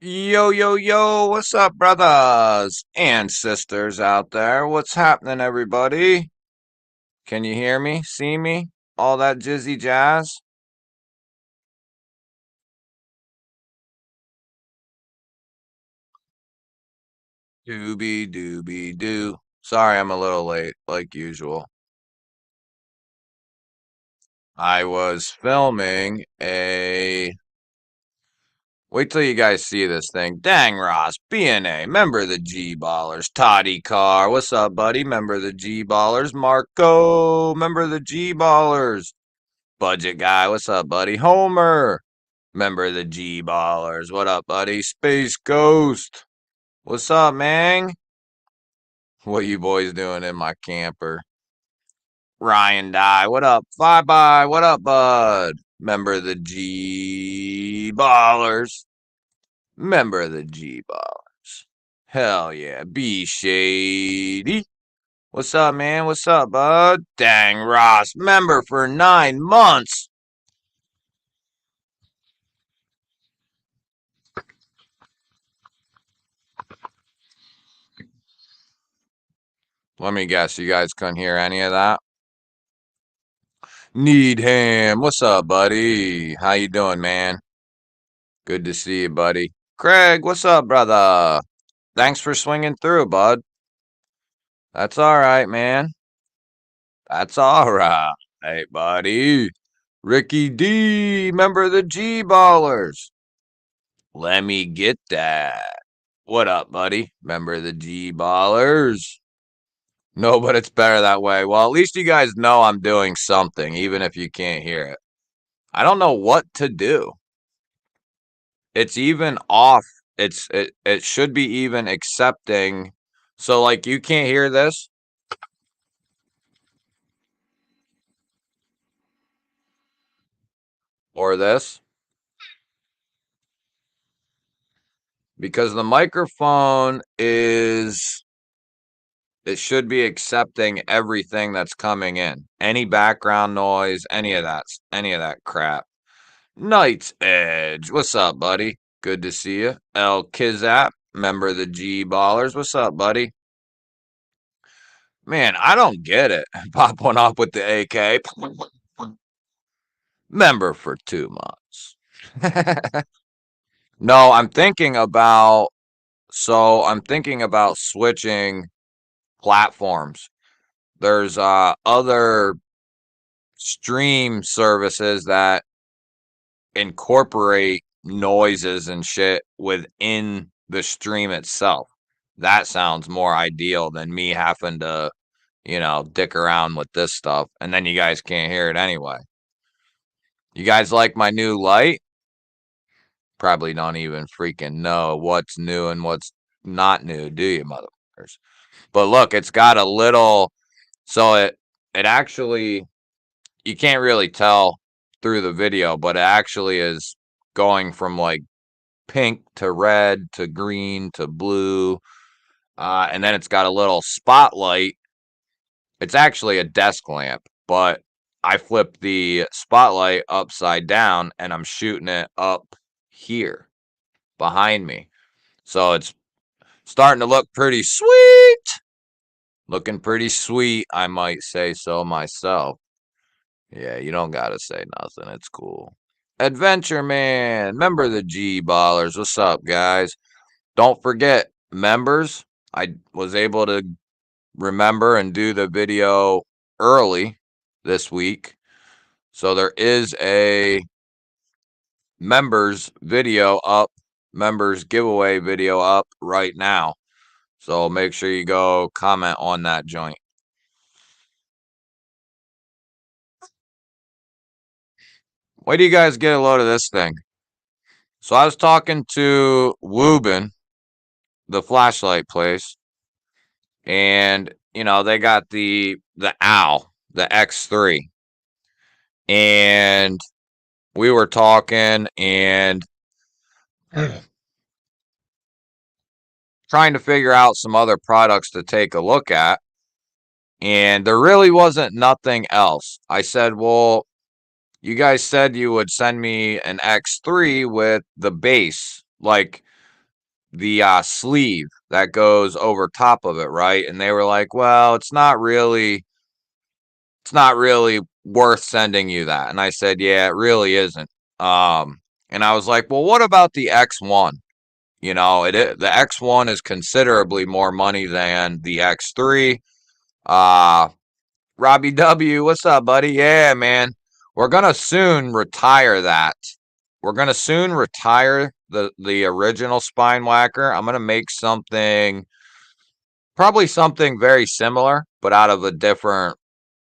Yo, yo, yo, what's up, brothers and sisters out there? What's happening, everybody? Can you hear me? See me? All that jizzy jazz? Dooby dooby doo. Sorry, I'm a little late, like usual. I was filming a. Wait till you guys see this thing. Dang Ross, BNA, member of the G Ballers. Toddy Carr, what's up, buddy? Member of the G Ballers. Marco, member of the G Ballers. Budget guy, what's up, buddy? Homer, member of the G Ballers. What up, buddy? Space Ghost, what's up, man? What you boys doing in my camper? Ryan Die, what up? Fly by, what up, bud? Member of the G Ballers. Member of the G Ballers. Hell yeah. Be Shady. What's up, man? What's up, bud? Dang Ross, member for 9 months. Let me guess, you guys couldn't hear any of that? Needham, what's up, buddy? How you doing, man? Good to see you, buddy. Craig, what's up, brother? Thanks for swinging through, bud. That's all right, man. That's all right, hey, buddy. Ricky D, member of the G Ballers. Let me get that. What up, buddy? Member of the G Ballers. No, but it's better that way. Well, at least you guys know I'm doing something, even if you can't hear it. I don't know what to do. It's even off. It should be even accepting. So like you can't hear this or this because the microphone is it should be accepting everything that's coming in. Any background noise, any of that crap. Knight's Edge. What's up, buddy? Good to see you. El Kizap, member of the G Ballers. What's up, buddy? Man, I don't get it. Pop one up with the AK. Member for 2 months. No, I'm thinking about switching platforms. There's other stream services that incorporate noises and shit within the stream itself. That sounds more ideal than me having to, dick around with this stuff. And then you guys can't hear it anyway. You guys like my new light? Probably don't even freaking know what's new and what's not new, do you, motherfuckers? But look, it's got a little, so it actually you can't really tell through the video, but it actually is going from like pink to red to green to blue. And then it's got a little spotlight. It's actually a desk lamp, but I flipped the spotlight upside down and I'm shooting it up here behind me. So it's starting to look pretty sweet. Looking pretty sweet, I might say so myself. Yeah, you don't gotta say nothing. It's cool. Adventure Man, member of the G Ballers. What's up, guys? Don't forget, members, I was able to remember and do the video early this week. So there is a members video up, members giveaway video up right now. So make sure you go comment on that joint. Why do you guys get a load of this thing? So I was talking to Woobin, the flashlight place, and they got the OWL, the X3, and we were talking and trying to figure out some other products to take a look at, and there really wasn't nothing else. I said, well, you guys said you would send me an X3 with the base, like sleeve that goes over top of it, right? And they were like, well, it's not really worth sending you that. And I said, yeah, it really isn't. And I was like, well, what about the X1? You know, the X1 is considerably more money than the X3. Uh, Robbie W, what's up, buddy? Yeah, man. We're gonna soon retire that. We're gonna soon retire the original spine whacker. I'm gonna make something, probably something very similar, but out of a different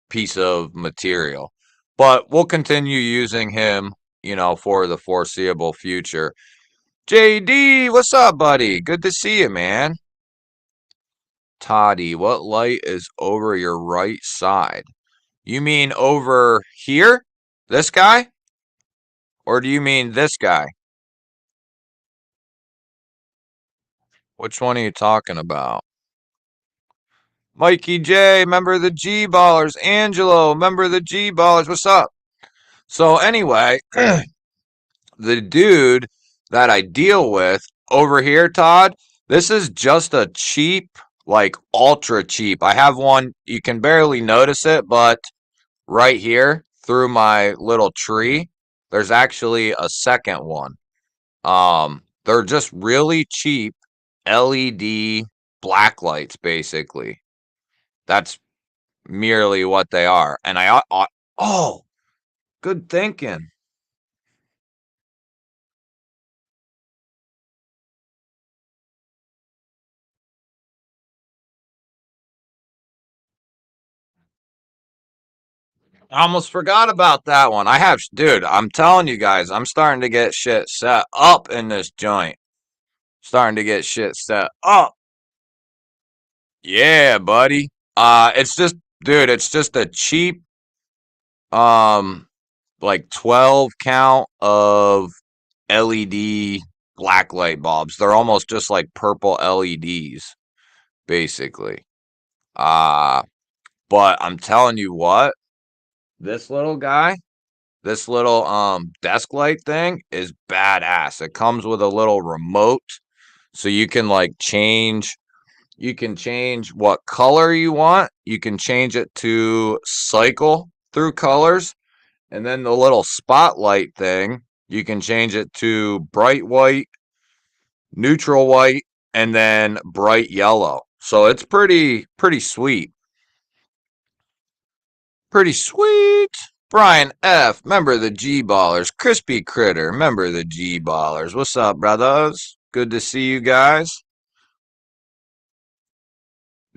piece of material. But we'll continue using him, you know, for the foreseeable future. JD, what's up, buddy? Good to see you, man. Toddy, what light is over your right side? You mean over here? This guy? Or do you mean this guy? Which one are you talking about? Mikey J, member of the G Ballers. Angelo, member of the G Ballers. What's up? So, anyway, the dude that I deal with over here, Todd, this is just a cheap, like ultra cheap. I have one, you can barely notice it, but right here through my little tree, there's actually a second one. They're just really cheap LED black lights, basically. That's merely what they are. And oh, good thinking. I almost forgot about that one. Dude, I'm telling you guys, I'm starting to get shit set up in this joint. Starting to get shit set up. Yeah, buddy. It's just, dude, it's just a cheap, um, like 12 count of LED black light bulbs. They're almost just like purple LEDs, basically. Uh, but I'm telling you what, this little guy, this little desk light thing is badass. It comes with a little remote so you can change what color you want. You can change it to cycle through colors, and then the little spotlight thing, you can change it to bright white, neutral white, and then bright yellow. So it's pretty sweet. Pretty sweet. Brian F, member of the G Ballers. Crispy Critter, member of the G Ballers. What's up, brothers? Good to see you guys.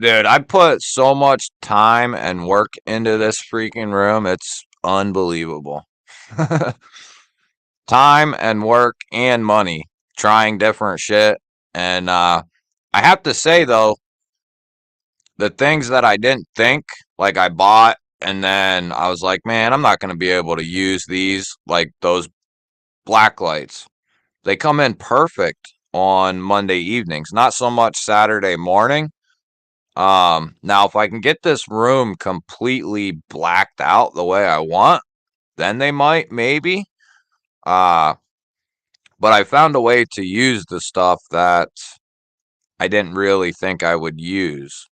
Dude, I put so much time and work into this freaking room. It's unbelievable. Time and work and money trying different shit. And I have to say, though, the things that I didn't think, like I bought, and then I was like, man, I'm not going to be able to use these, like those black lights. They come in perfect on Monday evenings, not so much Saturday morning. Now if I can get this room completely blacked out the way I want, then they might maybe. Uh, but I found a way to use the stuff that I didn't really think I would use.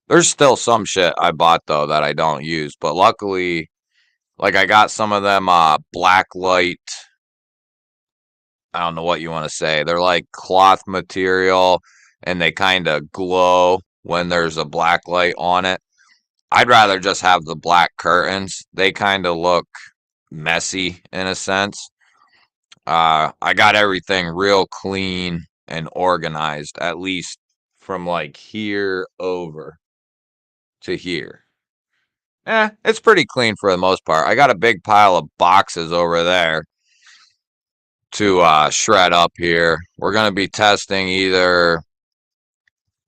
There's still some shit I bought though that I don't use, but luckily, like I got some of them black light. I don't know what you want to say. They're like cloth material and they kind of glow when there's a black light on it. I'd rather just have the black curtains. They kind of look messy in a sense. I got everything real clean and organized, at least from like here over to here. It's pretty clean for the most part. I got a big pile of boxes over there to shred up here. We're going to be testing either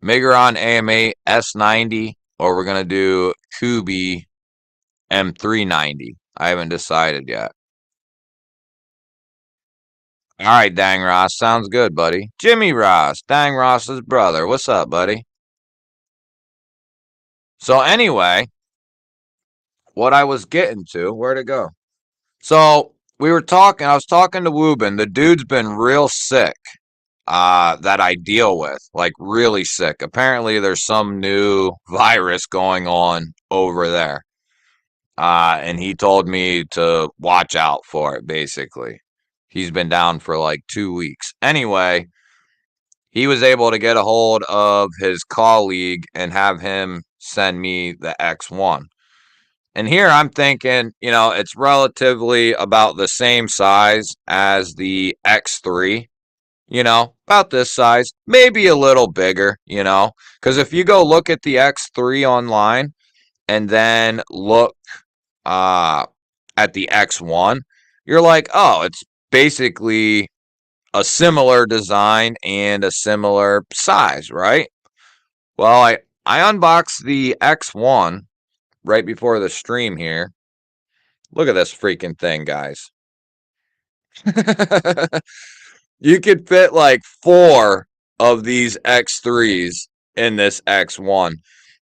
Migron AM8 S90 or we're going to do Kubi M390. I haven't decided yet. All right, Dang Ross. Sounds good, buddy. Jimmy Ross, Dang Ross's brother. What's up, buddy? So, anyway, what I was getting to, where'd it go? So, I was talking to Woobin. The dude's been real sick. that I deal with, like really sick. Apparently, there's some new virus going on over there. And he told me to watch out for it, basically. He's been down for like 2 weeks. Anyway, he was able to get a hold of his colleague and have him send me the X1. And here I'm thinking, it's relatively about the same size as the X3, about this size, maybe a little bigger, because if you go look at the X3 online and then look uh, at the X1, you're like, oh, it's basically a similar design and a similar size, right? Well, I unboxed the X1 right before the stream here. Look at this freaking thing, guys. You could fit like 4 of these X3s in this X1.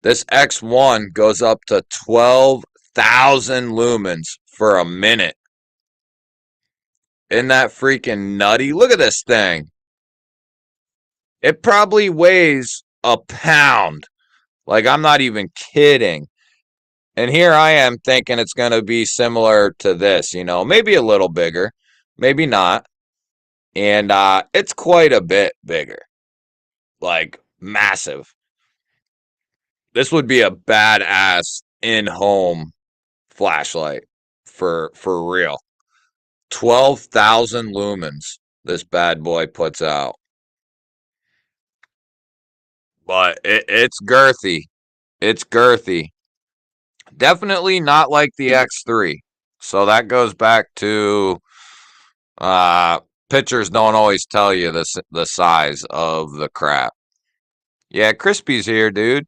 This X1 goes up to 12,000 lumens for a minute. Isn't that freaking nutty? Look at this thing. It probably weighs a pound. Like, I'm not even kidding. And here I am thinking it's going to be similar to this, maybe a little bigger, maybe not. And it's quite a bit bigger, like massive. This would be a badass in-home flashlight for real. 12,000 lumens this bad boy puts out. But it's girthy. It's girthy. Definitely not like the X3. So that goes back to uh pictures don't always tell you the size of the crap. Yeah, Crispy's here, dude.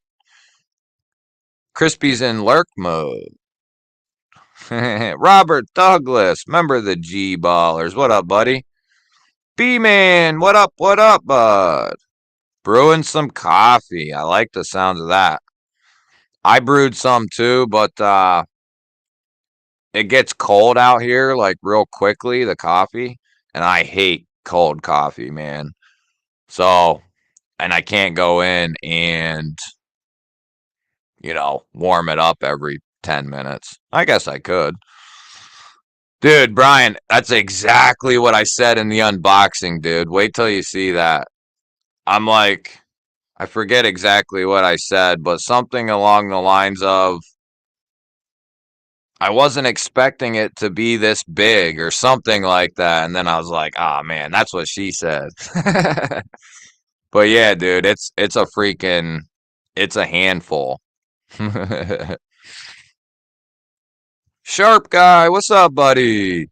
Crispy's in lurk mode. Robert Douglas, member of the G-Ballers. What up, buddy? B-Man, what up, bud? Brewing some coffee. I like the sounds of that. I brewed some too, but it gets cold out here like real quickly, the coffee, and I hate cold coffee, man. So, and I can't go in and, warm it up every 10 minutes. I guess I could. Dude, Brian, that's exactly what I said in the unboxing, dude. Wait till you see that. I'm like, I forget exactly what I said, but something along the lines of, I wasn't expecting it to be this big or something like that. And then I was like, oh man, that's what she said. But yeah, dude, it's a freaking, it's a handful. Sharp guy, what's up, buddy?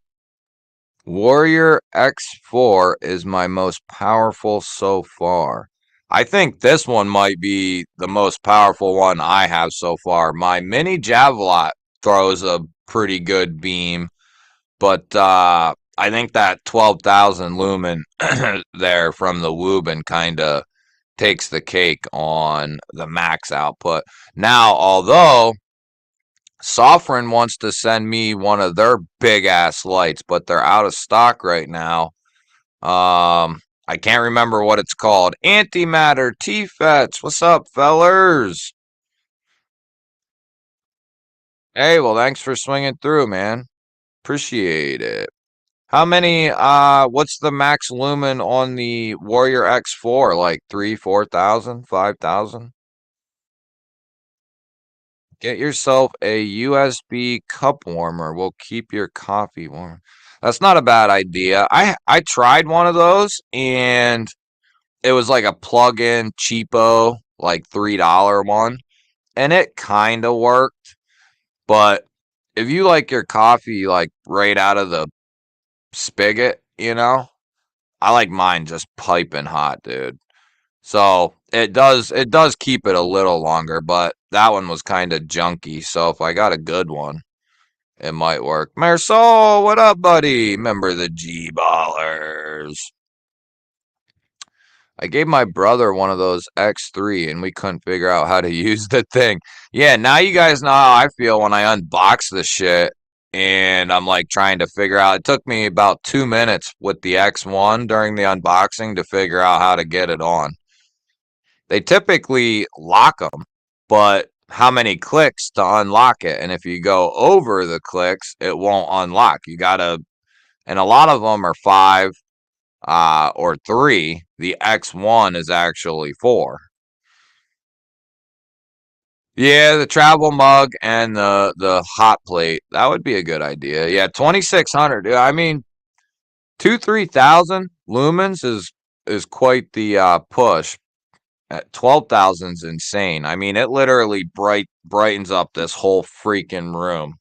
Warrior X4 is my most powerful so far. I think this one might be the most powerful one I have so far. My mini Javelot throws a pretty good beam, but I think that 12,000 lumen there from the Wubin kind of takes the cake on the max output. Now, although Sovereign wants to send me one of their big ass lights, but they're out of stock right now. I can't remember what it's called. Antimatter T-Fets. What's up, fellers? Hey, well, thanks for swinging through, man. Appreciate it. How many, what's the max lumen on the Warrior X4? Like 3, 4,000, 5,000? Get yourself a USB cup warmer. Will keep your coffee warm. That's not a bad idea. I tried one of those and it was like a plug-in cheapo, like $3 one, and it kind of worked. But if you like your coffee like right out of the spigot, I like mine just piping hot, dude. So it does keep it a little longer, but that one was kind of junky. So if I got a good one, it might work. Marisol, what up, buddy? Member of the G-Ballers. I gave my brother one of those X3 and we couldn't figure out how to use the thing. Yeah, now you guys know how I feel when I unbox the shit and I'm like trying to figure out. It took me about 2 minutes with the X1 during the unboxing to figure out how to get it on. They typically lock them, but how many clicks to unlock it? And if you go over the clicks, it won't unlock. You gotta, and a lot of them are five or three. The X1 is actually four. Yeah, the travel mug and the hot plate. That would be a good idea. Yeah, 2,600. I mean, 3,000 lumens is quite the push. At 12,000 is insane. I mean, it literally brightens up this whole freaking room.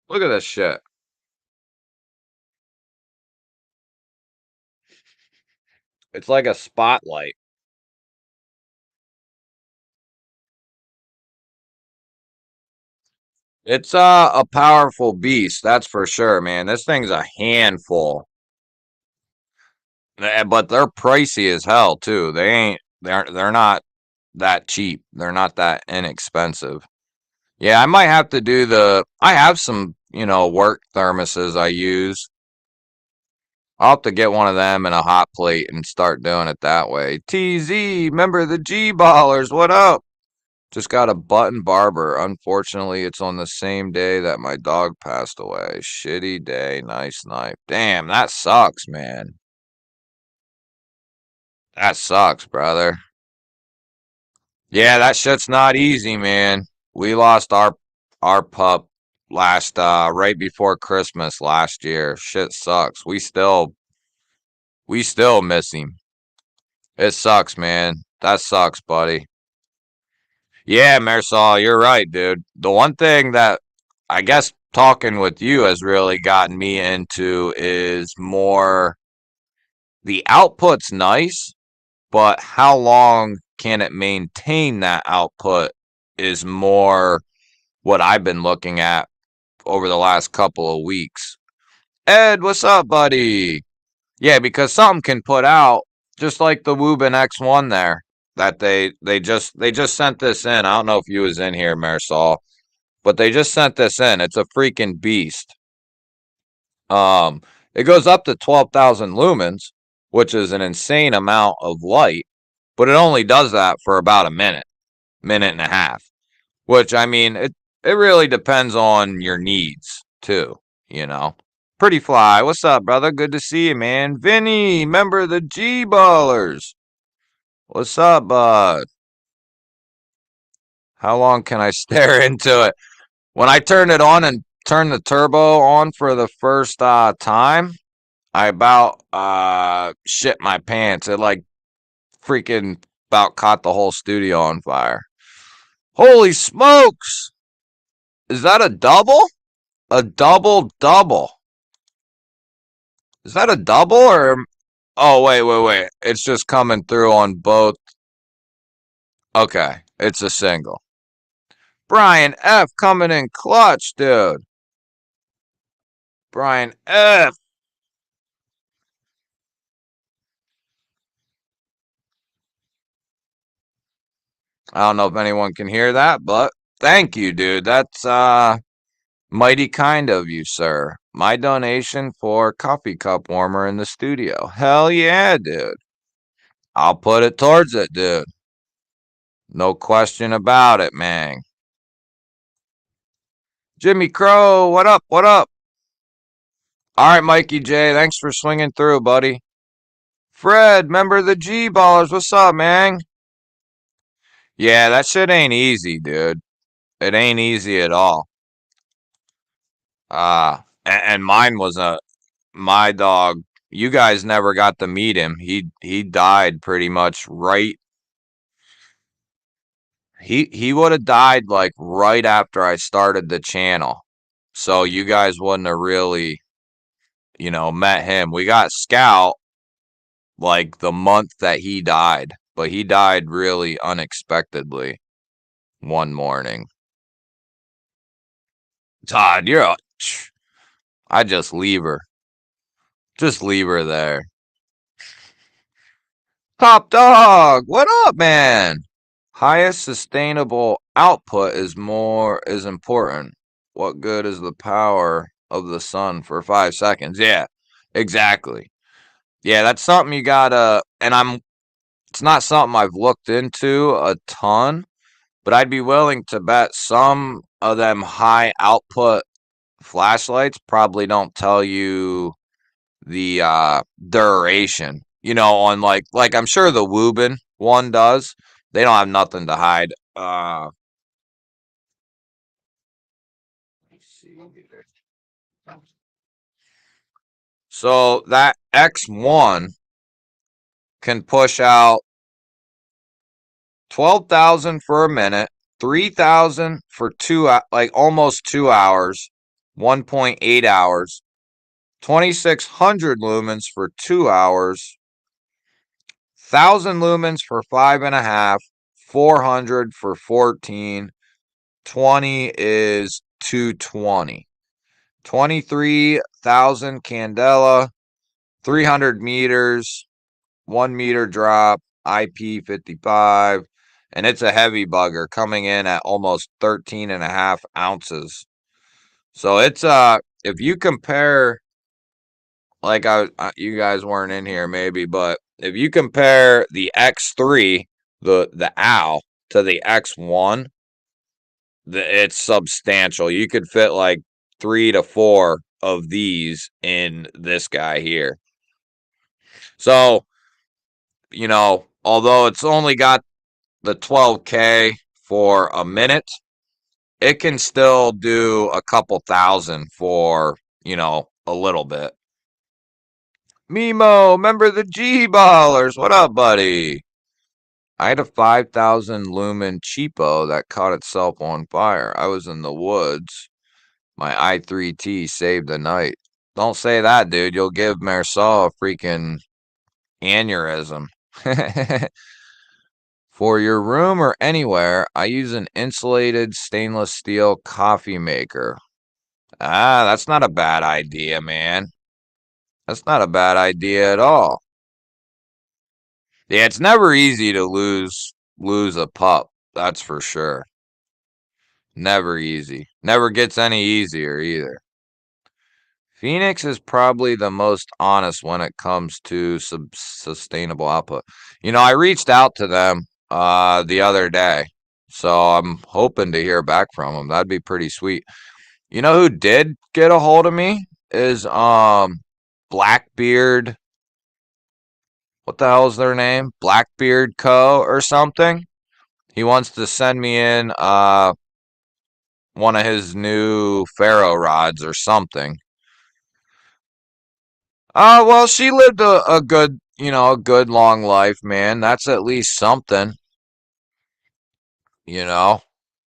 Look at this shit. It's like a spotlight. It's a powerful beast, that's for sure, man. This thing's a handful. But they're pricey as hell too. They're not that cheap. They're not that inexpensive. Yeah, I might have to do I have some, work thermoses I use. I'll have to get one of them and a hot plate and start doing it that way. TZ, remember the G-ballers, what up? Just got a button barber. Unfortunately, it's on the same day that my dog passed away. Shitty day, nice knife. Damn, that sucks, man. That sucks, brother. Yeah, that shit's not easy, man. We lost our pup last right before Christmas last year. Shit sucks. We still miss him. It sucks, man. That sucks, buddy. Yeah, Marisol, you're right, dude. The one thing that I guess talking with you has really gotten me into is more the output's nice, but how long can it maintain that output is more what I've been looking at over the last couple of weeks. Ed, what's up, buddy? Yeah, because something can put out just like the Wubin X1 there that they just sent this in. I don't know if you was in here, Marisol, but they just sent this in. It's a freaking beast. Um, it goes up to 12,000 lumens, which is an insane amount of light, but it only does that for about a minute and a half. Which I mean, it really depends on your needs too, you know. Pretty Fly, what's up, brother? Good to see you, man. Vinny, member of the G Ballers. What's up, bud? How long can I stare into it? When I turned it on and turned the turbo on for the first time, I about shit my pants. It like freaking about caught the whole studio on fire. Holy smokes! Is that a double? A double double. Is that a double or? Oh, wait. It's just coming through on both. Okay, it's a single. Brian F coming in clutch, dude. Brian F. I don't know if anyone can hear that, but thank you, dude. That's mighty kind of you, sir. My donation for coffee cup warmer in the studio. Hell yeah, dude. I'll put it towards it, dude. No question about it, man. Jimmy Crow, what up? What up? All right, Mikey J, thanks for swinging through, buddy. Fred, member of the G Ballers, what's up, man? Yeah, that shit ain't easy, dude. It ain't easy at all. And mine was my dog. You guys never got to meet him. He died pretty much right. He would have died like right after I started the channel. So you guys wouldn't have really, met him. We got Scout like the month that he died, but he died really unexpectedly one morning. Todd, I just leave her. Just leave her there. Top dog, what up, man? Highest sustainable output is important. What good is the power of the sun for 5 seconds? Yeah, exactly. Yeah, that's something you gotta, and it's not something I've looked into a ton, but I'd be willing to bet some of them high output flashlights probably don't tell you the duration. On like I'm sure the Woobin one does. They don't have nothing to hide. So that X1 can push out 12,000 for a minute, 3,000 for like almost 2 hours, 1.8 hours, 2,600 lumens for 2 hours, 1,000 lumens for 5.5, 400 for 14, 20 is 220. 23,000 candela, 300 meters, 1 meter drop, IP55, and it's a heavy bugger coming in at almost 13 and a half ounces. So it's if you compare, like you guys weren't in here maybe, but if you compare the X3, the OW, to the X1, it's substantial. You could fit like 3 to 4 of these in this guy here. So, although it's only got the 12K for a minute, it can still do a couple thousand for, a little bit. Mimo, remember the G-ballers? What up, buddy? I had a 5,000 lumen cheapo that caught itself on fire. I was in the woods. My i3T saved the night. Don't say that, dude. You'll give Marisol a freaking aneurysm. For your room or anywhere, I use an insulated stainless steel coffee maker. Ah, that's not a bad idea, man. That's not a bad idea at all. Yeah, it's never easy to lose a pup. That's for sure. Never easy. Never gets any easier either. Phoenix is probably the most honest when it comes to sustainable output. I reached out to them the other day, so I'm hoping to hear back from them. That'd be pretty sweet. You know who did get a hold of me is Blackbeard. What the hell is their name? Blackbeard Co. or something. He wants to send me in one of his new ferro rods or something. Well, she lived a good, a good long life, man. That's at least something, you know.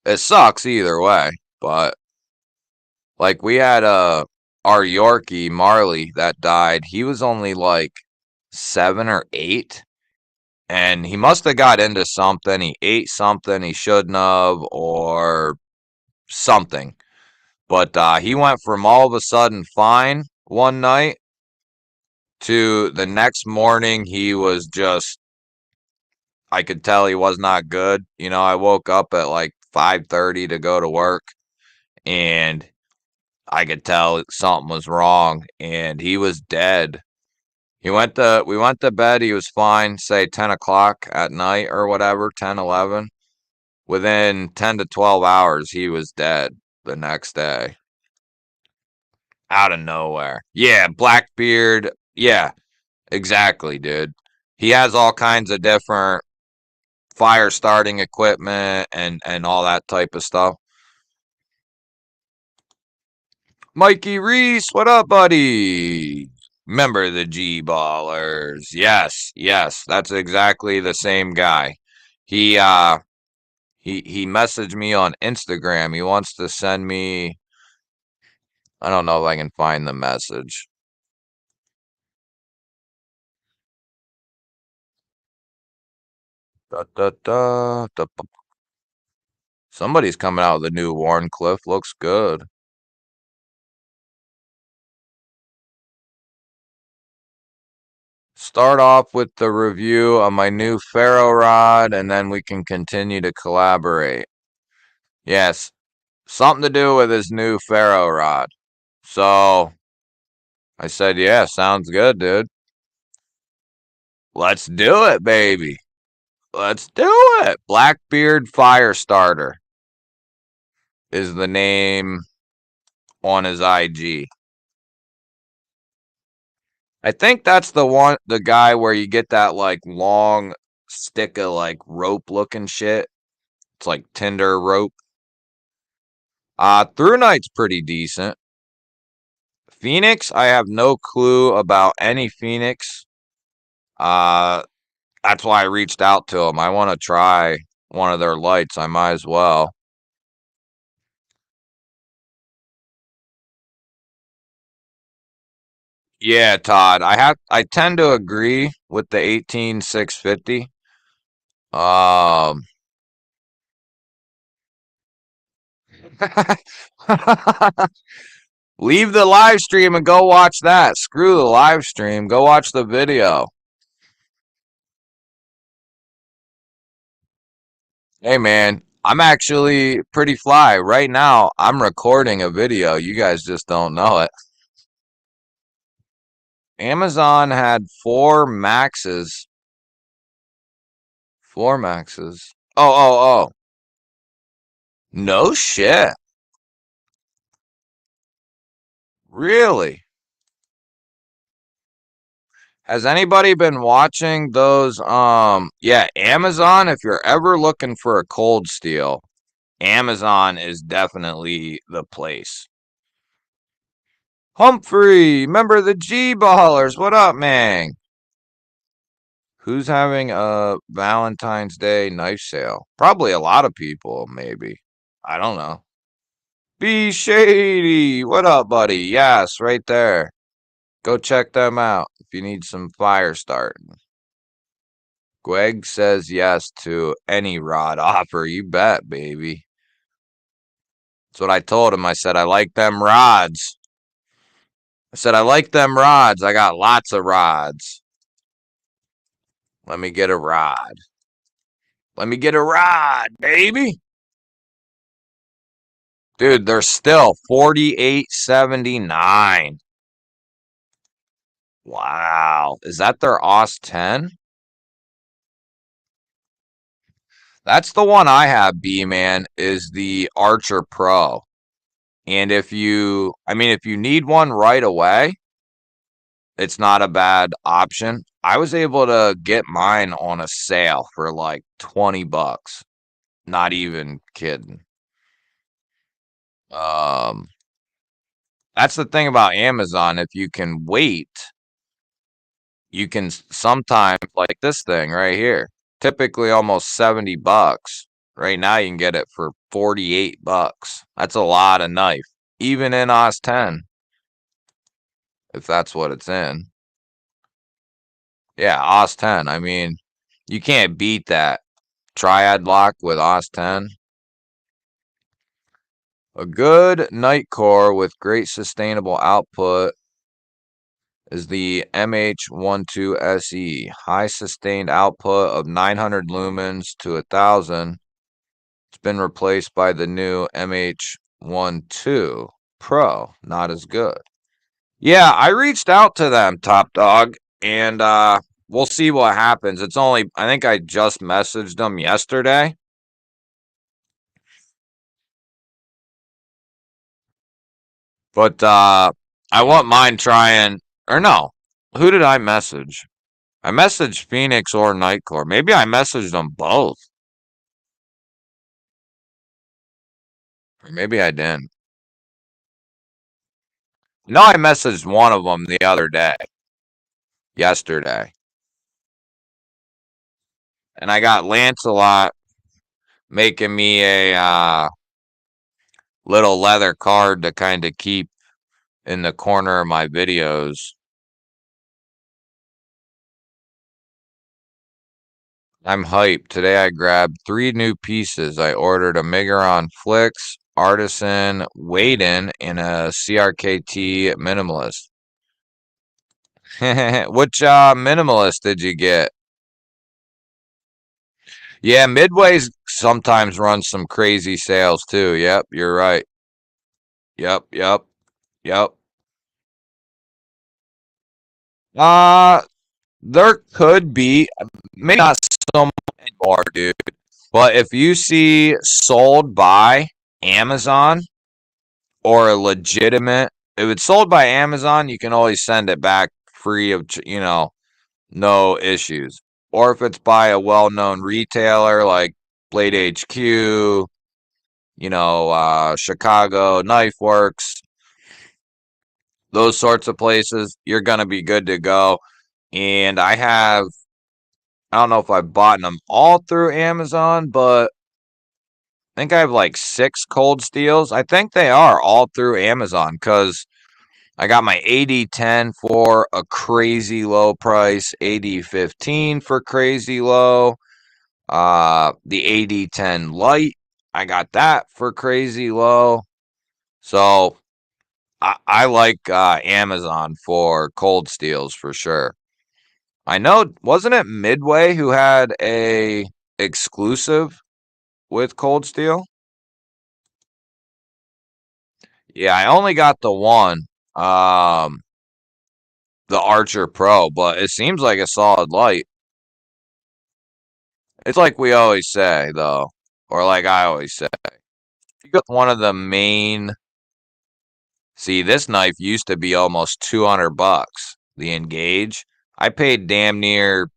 It sucks either way, but like we had our Yorkie Marley that died. He was only like 7 or 8, and he must have got into something. He ate something he shouldn't have, or something. But he went from all of a sudden fine one night to the next morning he was just, I could tell he was not good. I woke up at like 5:30 to go to work, and I could tell something was wrong, and he was dead. We went to bed, he was fine, say 10 o'clock at night or whatever, 10, 11. Within 10 to 12 hours, he was dead the next day. Out of nowhere. Yeah, Blackbeard. Yeah, exactly, dude. He has all kinds of different fire starting equipment and all that type of stuff. Mikey Reese, what up, buddy? Remember the G Ballers? Yes, yes, that's exactly the same guy. He he messaged me on Instagram. He wants to send me. I don't know if I can find the message. Da, da, da, da. Somebody's coming out with a new Warncliffe. Looks good. start off with the review of my new ferro rod, and then we can continue to collaborate. Yes, something to do with his new ferro rod. So I said, yeah, sounds good, dude. Let's do it, baby. Let's do it. Blackbeard Firestarter is the name on his IG. I think that's the guy where you get that like long stick of like rope looking shit. It's like tinder rope. Through Night's pretty decent. Phoenix, I have no clue about any Phoenix. Uh, that's why I reached out to him. I want to try one of their lights. I might as well. Yeah, Todd. I tend to agree with the 18650. Um Leave the live stream and go watch that. Screw the live stream. Go watch the video. Hey man, I'm actually pretty fly. Right now, I'm recording a video. You guys just don't know it. Amazon had four maxes. Four maxes. Oh. No shit. Really? Has anybody been watching those? Yeah, Amazon, if you're ever looking for a cold steel, Amazon is definitely the place. Humphrey, member the G-Ballers. What up, man? Who's having a Valentine's Day knife sale? Probably a lot of people, maybe. I don't know. Be Shady. What up, buddy? Yes, right there. Go check them out if you need some fire starting. Greg says yes to any rod offer. You bet, baby. That's what I told him. I said, I like them rods. I said, I like them rods. I got lots of rods. Let me get a rod. Let me get a rod, baby. Dude, they're still 48.79. Wow. Is that their OS 10? That's the one I have, B-Man, is the Archer Pro. And if you need one right away, it's not a bad option. I was able to get mine on a sale for like 20 bucks. Not even kidding. Um, that's the thing about Amazon. If you can wait, you can sometimes, like this thing right here, typically almost 70 bucks. Right now you can get it for 48 bucks. That's a lot of knife, even in OS 10, if that's what it's in. Yeah, OS 10. I mean, you can't beat that triad lock with OS 10. A good night core with great sustainable output is the MH12SE. High sustained output of 900 lumens to 1,000. It's been replaced by the new MH12 Pro. Not as good. Yeah, I reached out to them, Top Dog, and we'll see what happens. I think I just messaged them yesterday. But I won't mind trying. Or no, who did I message? I messaged Phoenix or Nightcore. Maybe I messaged them both. Or maybe I didn't. No, I messaged one of them the other day. Yesterday. And I got Lancelot making me a little leather card to kind of keep in the corner of my videos. I'm hyped. Today I grabbed 3 new pieces. I ordered a Miguron Flix, Artisan, Waden, and a CRKT Minimalist. Which minimalist did you get? Yeah, Midway's sometimes runs some crazy sales too. Yep, you're right. Yep, yep, yep. Uh there could be, maybe not so much anymore, dude. But if you see sold by Amazon or a legitimate, if it's sold by Amazon, you can always send it back free of, no issues. Or if it's by a well-known retailer like Blade HQ, Chicago Knife Works, those sorts of places, you're gonna be good to go. And I don't know if I've bought them all through Amazon, but I think I have like 6 Cold Steels. I think they are all through Amazon because I got my AD10 for a crazy low price, AD15 for crazy low. The AD10 Lite, I got that for crazy low. So I like Amazon for Cold Steels for sure. I know, wasn't it Midway who had a exclusive with Cold Steel? Yeah, I only got the one, um, the Archer Pro, but it seems like a solid light. It's like we always say, though, or like I always say, you got one of the main. See, this knife used to be almost 200 bucks. The Engage, I paid damn near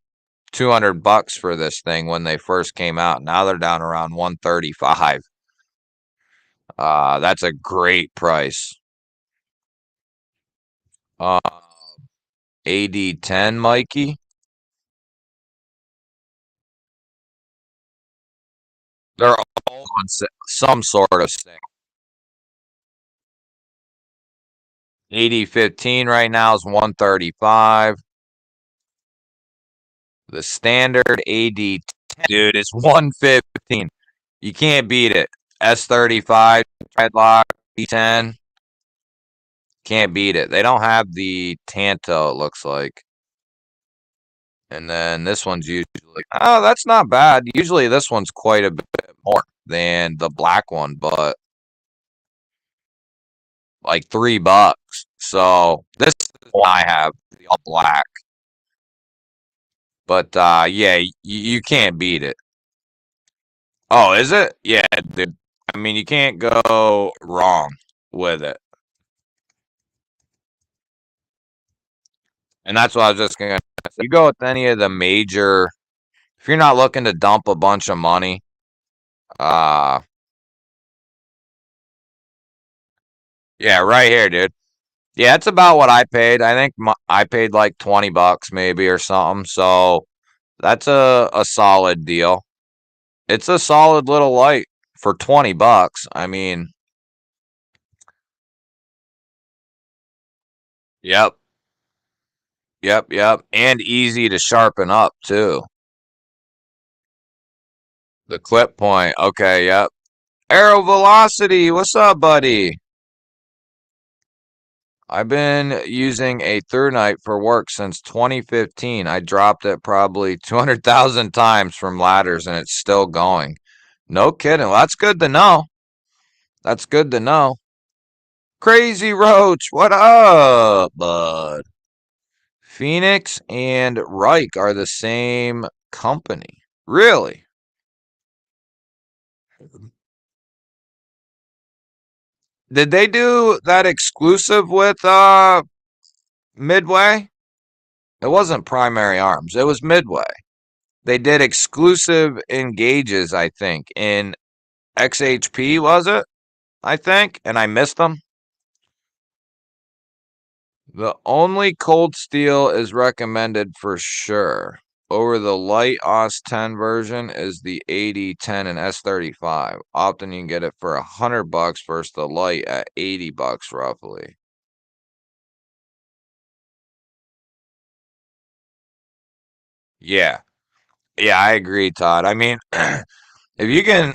200 bucks for this thing when they first came out. Now they're down around 135. That's a great price. Uh, AD10, Mikey. They're all on some sort of sale. AD15 right now is 135. The standard AD10, dude, is 115. You can't beat it. S35, Treadlock, D10. Can't beat it. They don't have the Tanto, it looks like. And then this one's usually, oh, that's not bad. Usually this one's quite a bit more than the black one, but like $3. So this is one I have, the all black. But yeah, you can't beat it. Oh, is it? Yeah, dude. I mean, you can't go wrong with it. And that's what I was just gonna say. You go with any of the major, if you're not looking to dump a bunch of money, uh yeah, right here, dude. Yeah, it's about what I paid. I think I paid like 20 bucks maybe or something. So that's a solid deal. It's a solid little light for 20 bucks. I mean, yep, yep, yep. And easy to sharpen up too. The clip point. Okay, yep. Arrow Velocity, what's up, buddy? I've been using a Thurnite for work since 2015. I dropped it probably 200,000 times from ladders and it's still going. No kidding. Well, that's good to know. That's good to know. Crazy Roach, what up, bud? Phoenix and Reich are the same company. Really? Did they do that exclusive with Midway? It wasn't Primary Arms. It was Midway. They did exclusive engages, I think, in XHP, was it? I think, and I missed them. The only Cold Steel is recommended for sure. Over the light OS 10 version is the AD10 and S35. Often you can get it for $100 versus the light at $80 roughly. Yeah. Yeah, I agree, Todd. I mean, if you can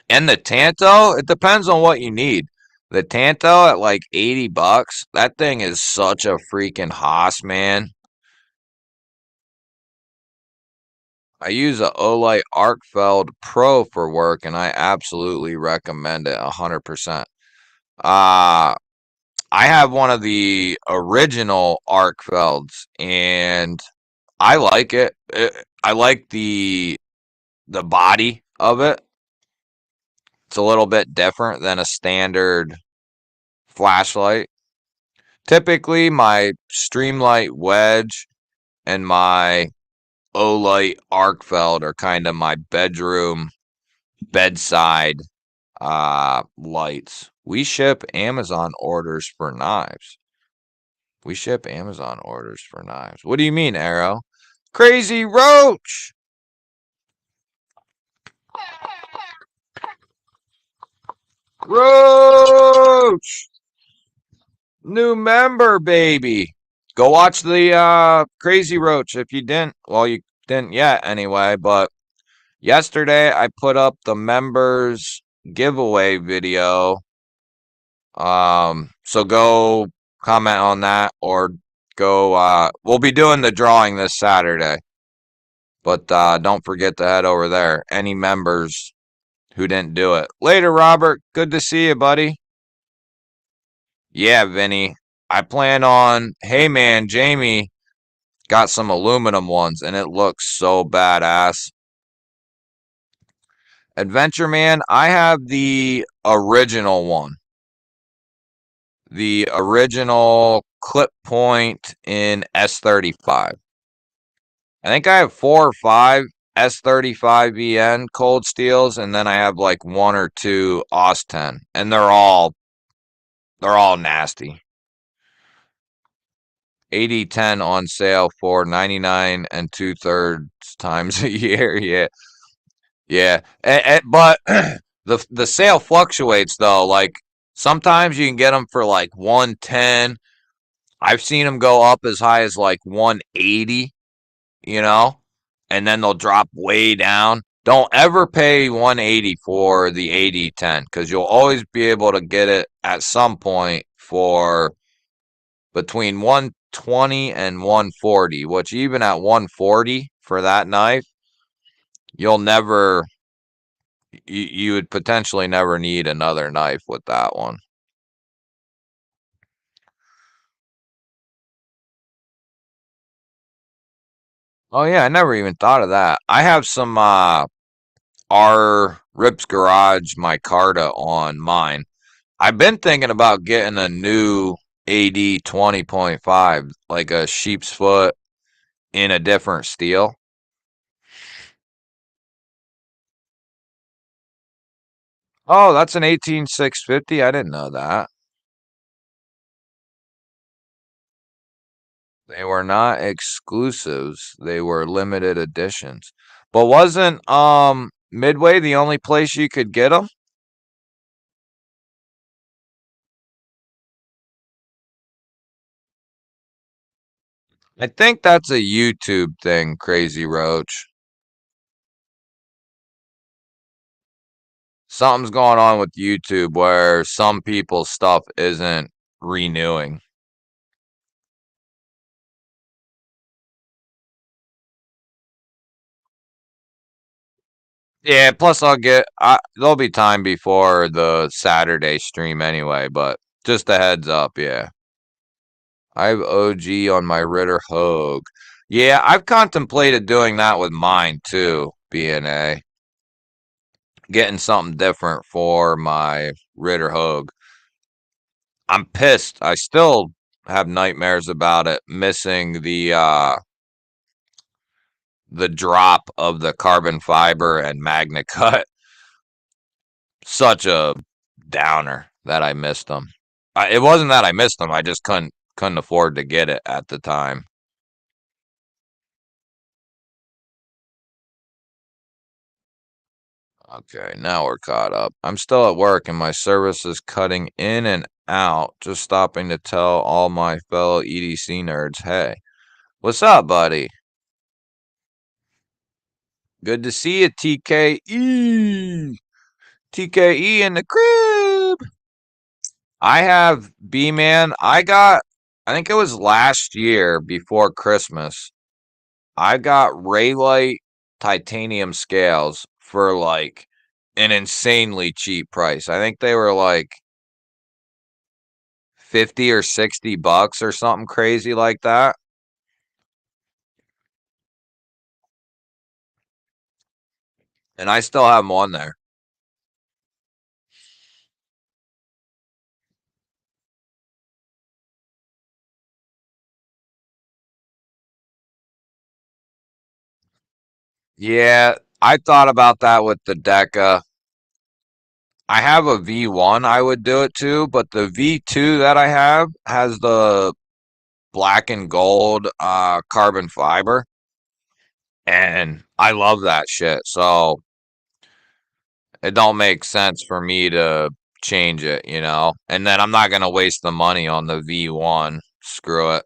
and the Tanto, it depends on what you need. The Tanto at like $80. That thing is such a freaking hoss, man. I use a Olight Arcfeld Pro for work, and I absolutely recommend it 100%. Uh, I have one of the original Arcfelds, and I like it. I like the body of it. It's a little bit different than a standard flashlight. Typically, my Streamlight Wedge and my Olight Arcfeld are kind of my bedroom bedside lights. We ship Amazon orders for knives. We ship Amazon orders for knives. What do you mean, Arrow? Crazy Roach! Roach! New member, baby. Go watch the Crazy Roach if you didn't. Well, you didn't yet anyway, but yesterday I put up the members giveaway video. So go comment on that or go we'll be doing the drawing this Saturday. But don't forget to head over there. Any members who didn't do it. Later, Robert. Good to see you, buddy. Yeah, Vinny. I plan on, hey man, Jamie got some aluminum ones and it looks so badass. Adventure Man, I have the original one. The original clip point in S35. I think I have 4 or 5 S35EN cold steels, and then I have like 1 or 2 AUS-10, and they're all nasty. 8010 on sale for 99 and 2/3 times a year. Yeah, yeah. But the sale fluctuates though. Like sometimes you can get them for like 110. I've seen them go up as high as like 180. You know, and then they'll drop way down. Don't ever pay 180 for the 8010 because you'll always be able to get it at some point for between 120 and 140, which even at 140 for that knife, you'll never, you would potentially never need another knife with that one. Oh yeah, I never even thought of that. I have some R Rips Garage micarta on mine. I've been thinking about getting a new AD 20.5, like a sheep's foot in a different steel. Oh, that's an 18650. I didn't know that. They were not exclusives. They were limited editions. But wasn't Midway the only place you could get them? I think that's a YouTube thing, Crazy Roach. Something's going on with YouTube where some people's stuff isn't renewing. Yeah, plus there'll be time before the Saturday stream anyway, but just a heads up, yeah. I have OG on my Ritter Hogue. Yeah, I've contemplated doing that with mine too, BNA. Getting something different for my Ritter Hogue. I'm pissed. I still have nightmares about it missing the drop of the carbon fiber and magna cut. Such a downer that I missed them. It wasn't that I missed them. I just couldn't afford to get it at the time. Okay, now we're caught up. I'm still at work and my service is cutting in and out. Just stopping to tell all my fellow EDC nerds, hey, what's up, buddy? Good to see you, TKE. TKE in the crib. I have B man. I think it was last year before Christmas. I got Raylight titanium scales for like an insanely cheap price. I think they were like 50 or 60 bucks or something crazy like that. And I still have them on there. Yeah, I thought about that with the Deca. I have a V1 I would do it to, but the V2 that I have has the black and gold carbon fiber, and I love that shit. So it don't make sense for me to change it, you know. And then I'm not gonna waste the money on the V1. Screw it.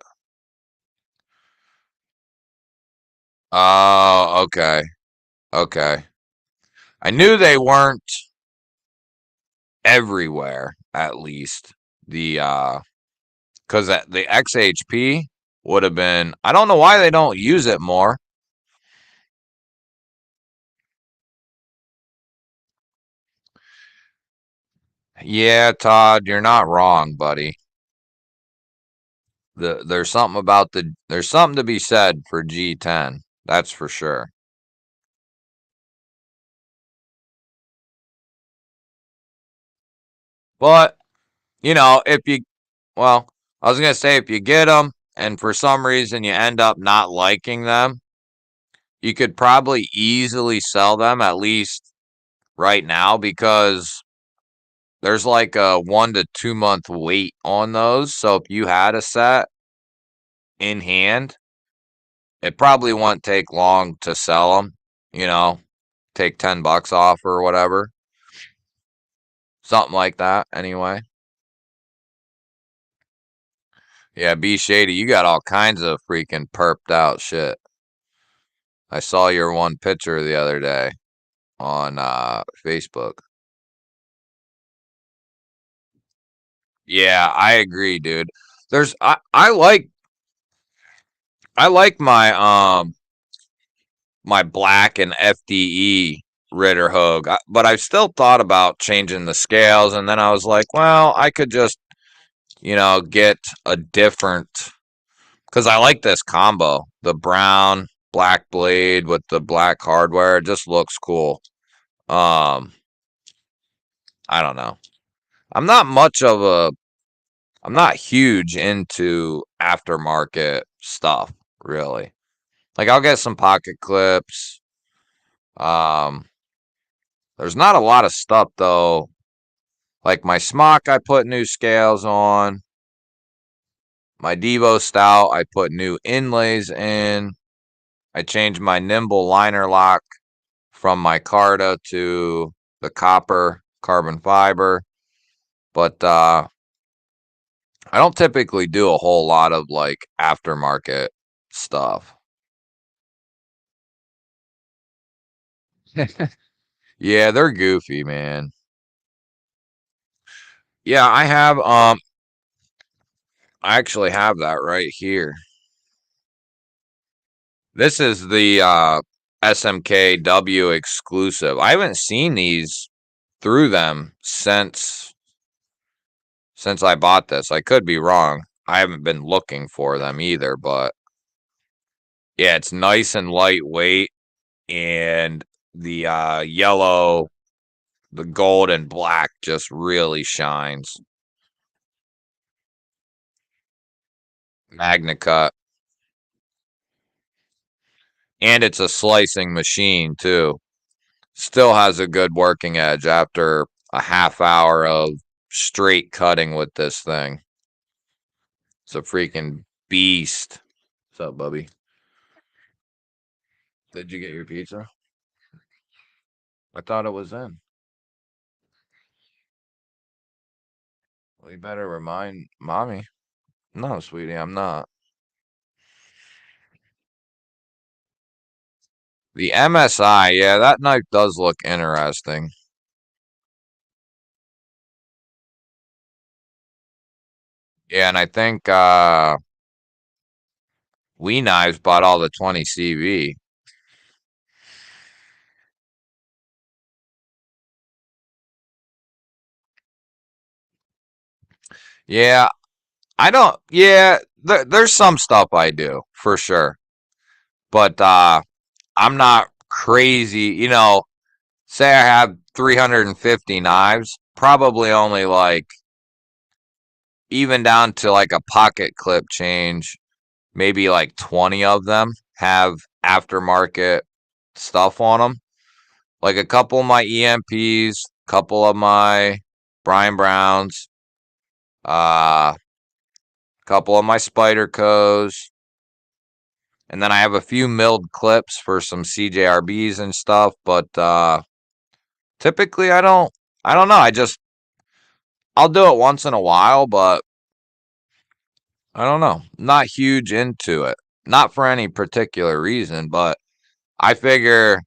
Oh, okay, okay. I knew they weren't everywhere. At least the because the XHP would have been. I don't know why they don't use it more. Yeah, Todd, you're not wrong, buddy. There's something about there's something to be said for G10. That's for sure. But if you well, I was gonna say if you get them and for some reason you end up not liking them, you could probably easily sell them at least right now because there's like a 1 to 2 month wait on those. So if you had a set in hand, it probably won't take long to sell them. You know, take $10 off or whatever, something like that. Anyway, yeah, B Shady, you got all kinds of freaking perped out shit. I saw your one picture the other day on Facebook. Yeah, I agree, dude. I like my black and FDE Ritter Hogue, but I've still thought about changing the scales, and then I was like, well, I could just get a different because I like this combo, the brown black blade with the black hardware. It just looks cool. Um, I don't know. I'm not much of a I'm not huge into aftermarket stuff, really. Like I'll get some pocket clips. Um, there's not a lot of stuff though. Like my smock, I put new scales on. My Devo Stout, I put new inlays in. I changed my Nimble liner lock from my Carta to the copper carbon fiber. But I don't typically do a whole lot of like aftermarket stuff. Yeah, they're goofy, man. Yeah, I actually have that right here. This is the SMKW exclusive. I haven't seen these through them since I bought this. I could be wrong. I haven't been looking for them either, but yeah, it's nice and lightweight and the yellow, the gold and black just really shines. Magna Cut. And it's a slicing machine too. Still has a good working edge after a half hour of straight cutting with this thing. It's a freaking beast. What's up, Bubby? Did you get your pizza? I thought it was in. Well, you better remind mommy. No, sweetie, I'm not. The MSI, yeah, that knife does look interesting. Yeah, and I think We Knives bought all the 20 CV. Yeah, I don't. Yeah, there's some stuff I do for sure, but I'm not crazy. Say I have 350 knives, probably only like even down to like a pocket clip change, maybe like 20 of them have aftermarket stuff on them. Like a couple of my EMPs, couple of my Brian Browns, a couple of my Spider Co's, and then I have a few milled clips for some CJRBs and stuff. But typically, I don't know. I'll do it once in a while, but I don't know. Not huge into it. Not for any particular reason, but I figure.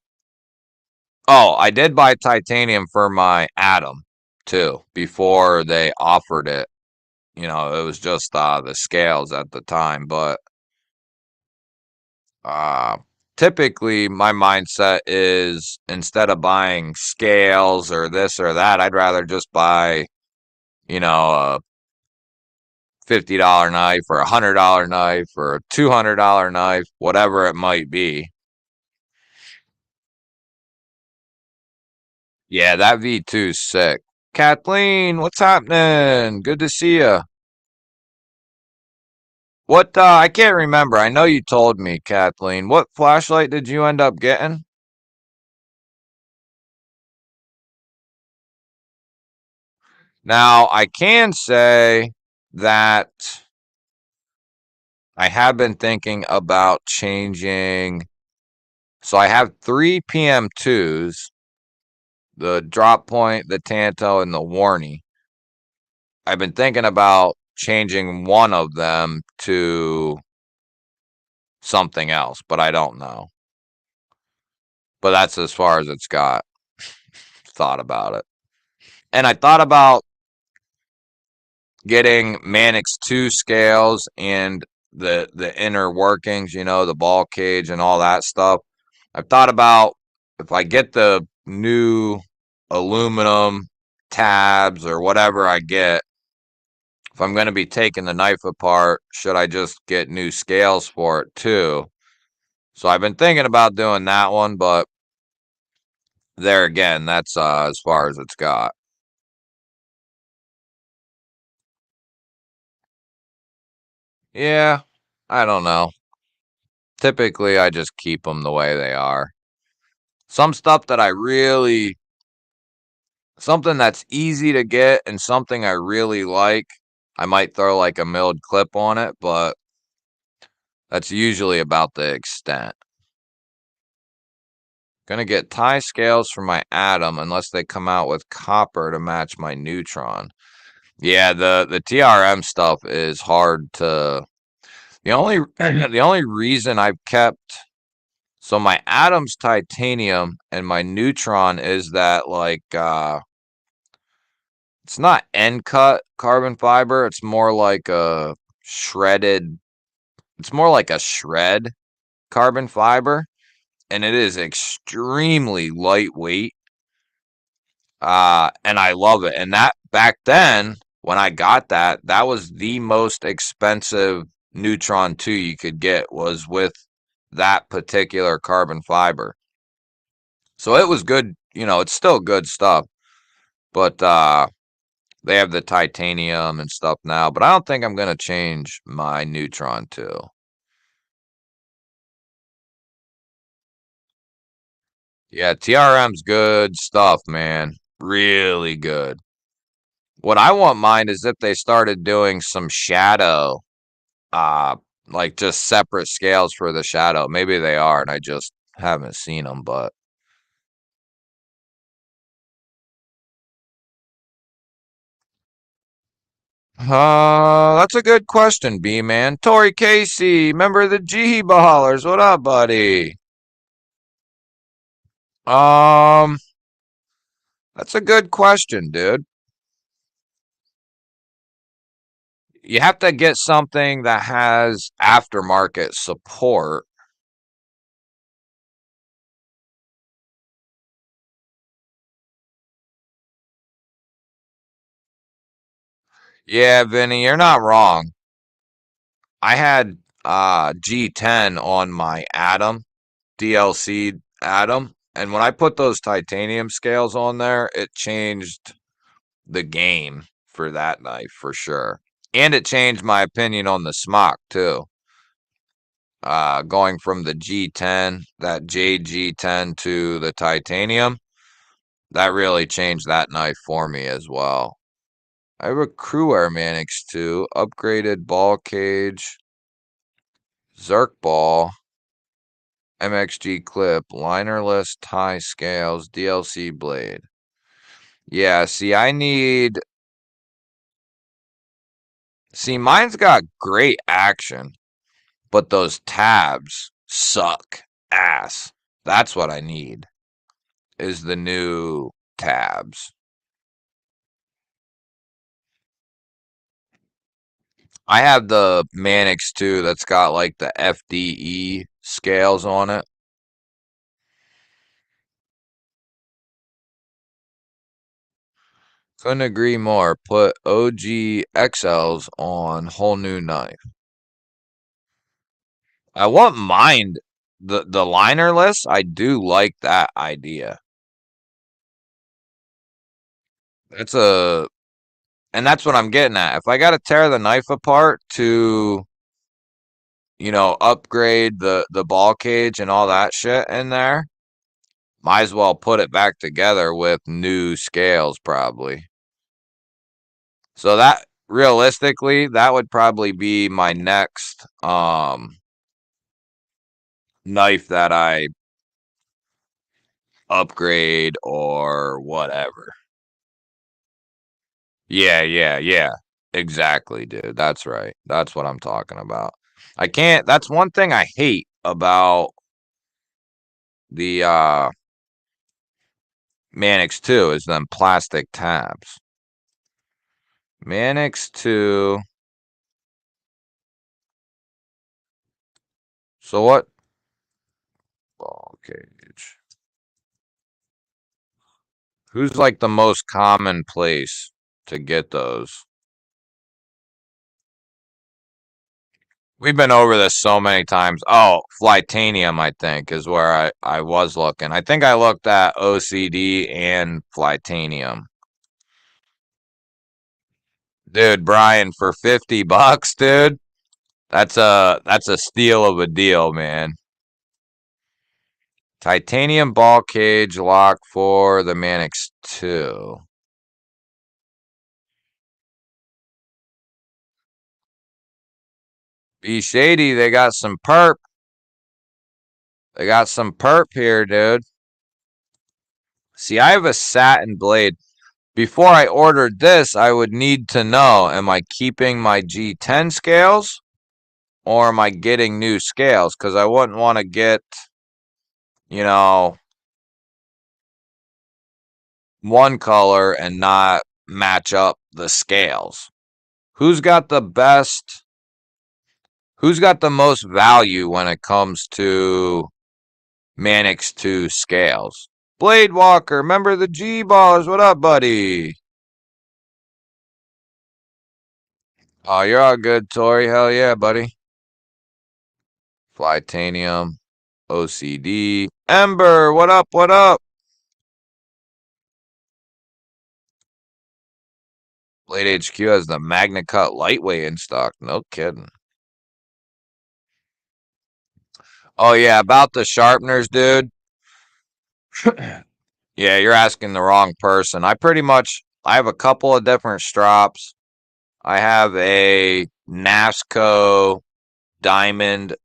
Oh, I did buy titanium for my Atom too before they offered it. It was just the scales at the time, but uh, typically my mindset is instead of buying scales or this or that, I'd rather just buy, a $50 knife or $100 knife or a $200 knife, whatever it might be. Yeah, that V2's sick. Kathleen, what's happening? Good to see you. I can't remember. I know you told me, Kathleen. What flashlight did you end up getting? Now, I can say that I have been thinking about changing. So I have three PM2s, the drop point, the Tanto, and the Warney. I've been thinking about changing one of them to something else, but I don't know. But that's as far as it's got. Thought about it. And I thought about getting Mannix 2 scales and the inner workings, the ball cage and all that stuff. I've thought about if I get the new aluminum tabs or whatever I get, if I'm going to be taking the knife apart, should I just get new scales for it too? So I've been thinking about doing that one, but there again, that's as far as it's got. Yeah, I don't know. Typically, I just keep them the way they are. Some stuff that I really, something that's easy to get and something I really like, I might throw like a milled clip on it, but that's usually about the extent. Gonna get tie scales for my Atom unless they come out with copper to match my neutron. Yeah, the TRM stuff is hard to. The only the only reason I've kept so my Atom's titanium and my neutron is that like it's not end cut carbon fiber. It's more like a shredded. It's more like a shred carbon fiber, and it is extremely lightweight. And I love it. And that back then, when I got that, that was the most expensive Neutron 2 you could get was with that particular carbon fiber. So it was good, it's still good stuff. But they have the titanium and stuff now, but I don't think I'm gonna change my Neutron 2. Yeah, TRM's good stuff, man. Really good. What I want mine is if they started doing some shadow uh like just separate scales for the shadow. Maybe they are and I just haven't seen them, but that's a good question, B man. Tori Casey, member of the G Ballers. What up, buddy? Um that's a good question, dude. you have to get something that has aftermarket support. Yeah, Vinny, you're not wrong. I had G10 on my Atom, DLC Atom, and when I put those titanium scales on there, it changed the game for that knife for sure. And it changed my opinion on the smock too. Going from the G10, that JG10 to the titanium, that really changed that knife for me as well. I have a Crew Air Manix too, upgraded ball cage, Zerk ball, MXG clip, linerless tie scales, DLC blade. Yeah, see, mine's got great action, but those tabs suck ass. That's what I need, is the new tabs. I have the Manix too that's got like the FDE scales on it. Couldn't agree more. Put OG XLs on whole new knife. I won't mind the linerless. I do like that idea. That's a and that's what I'm getting at. If I got to tear the knife apart to, upgrade the ball cage and all that shit in there, might as well put it back together with new scales probably. So that realistically, that would probably be my next knife that I upgrade or whatever. Yeah, yeah, yeah. Exactly, dude. That's right. That's what I'm talking about. I can't That's one thing I hate about the Manix 2 is them plastic tabs. Manix 2. So what? Ball cage. Who's like the most common place to get those? We've been over this so many times. Oh, Flytanium, I think, is where I was looking. I think I looked at OCD and Flytanium. Dude, Brian, for $50, dude, that's a steal of a deal, man. Titanium ball cage lock for the Manix 2. Be shady, they got some perp. They got some perp here, dude. See, I have a satin blade. Before I ordered this, I would need to know, am I keeping my G10 scales or am I getting new scales? Because I wouldn't want to get, you know, one color and not match up the scales. Who's got the best, who's got the most value when it comes to Manix 2 scales? Blade Walker, member of the G-Ballers. What up, buddy? Oh, you're all good, Tori. Hell yeah, buddy. Flytanium, OCD. Ember, what up? What up? Blade HQ has the Magna Cut lightweight in stock. No kidding. Oh, yeah, about the sharpeners, dude. Yeah, you're asking the wrong person. I have a couple of different strops. I have a NASCO diamond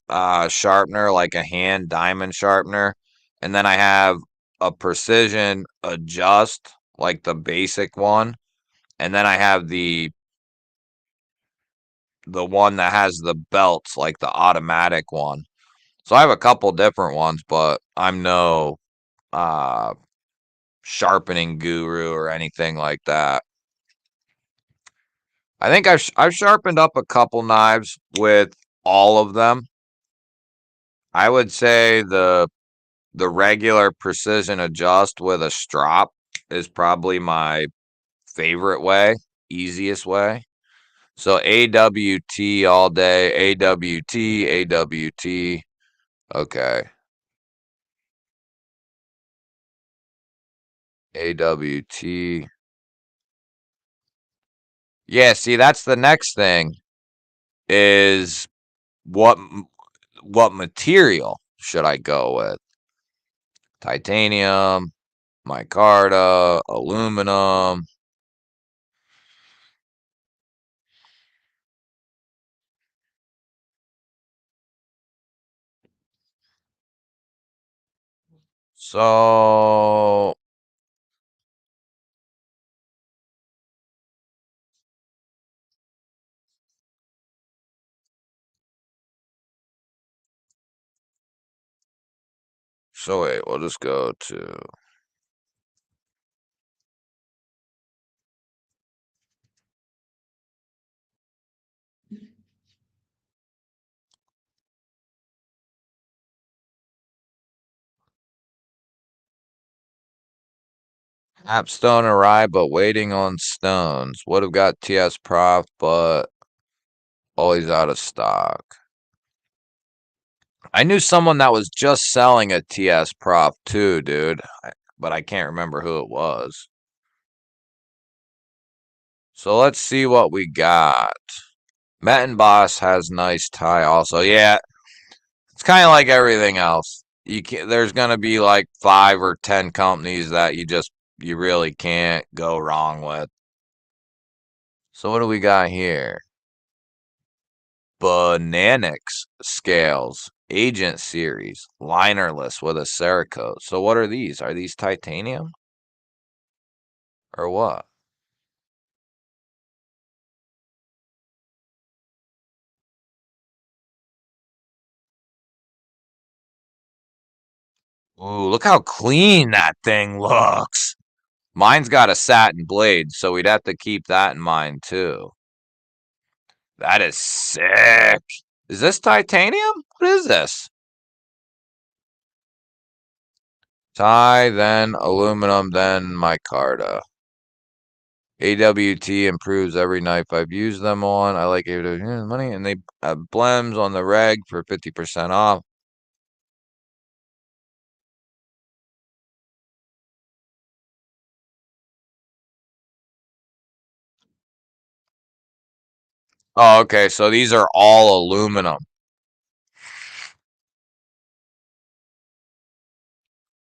sharpener, like a hand diamond sharpener. And then I have a precision adjust, like the basic one. And then I have the one that has the belts, like the automatic one. So I have a couple different ones, but I'm no uh sharpening guru or anything like that. I think I've sharpened up a couple knives with all of them. I would say the regular precision adjust with a strop is probably my favorite way, easiest way. So AWT all day, AWT, AWT. Okay. AWT. Yeah, see, that's the next thing is what what material should I go with? Titanium, micarta, aluminum. So wait, we'll just go to Capstone arrived, but waiting on stones. Would have got TS Prof, but always out of stock. I knew someone that was just selling a TS Prof too, dude, but I can't remember who it was. So let's see what we got. Metin Boss has nice tie also. Yeah, it's kind of like everything else. There's gonna be like 5 or 10 companies that you really can't go wrong with. So what do we got here? Bananix scales, Agent Series, linerless with a Cerakote. So what are these? Are these titanium or what? Ooh, look how clean that thing looks. Mine's got a satin blade, so we'd have to keep that in mind too. That is sick. Is this titanium? What is this? Tie, then aluminum, then micarta. AWT improves every knife I've used them on. I like AWT money, and they have blems on the reg for 50% off. Oh, okay. So these are all aluminum.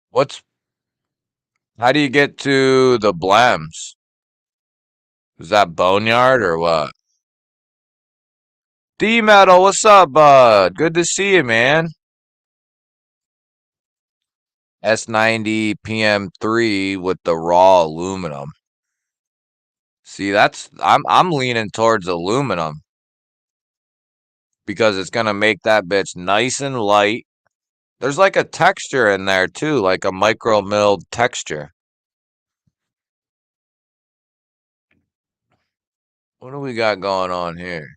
What's How do you get to the blems? Is that boneyard or what? D Metal, what's up, bud? Good to see you, man. S90 PM3 with the raw aluminum. See, I'm leaning towards aluminum because it's gonna make that bitch nice and light. There's like a texture in there too, like a micro milled texture. What do we got going on here?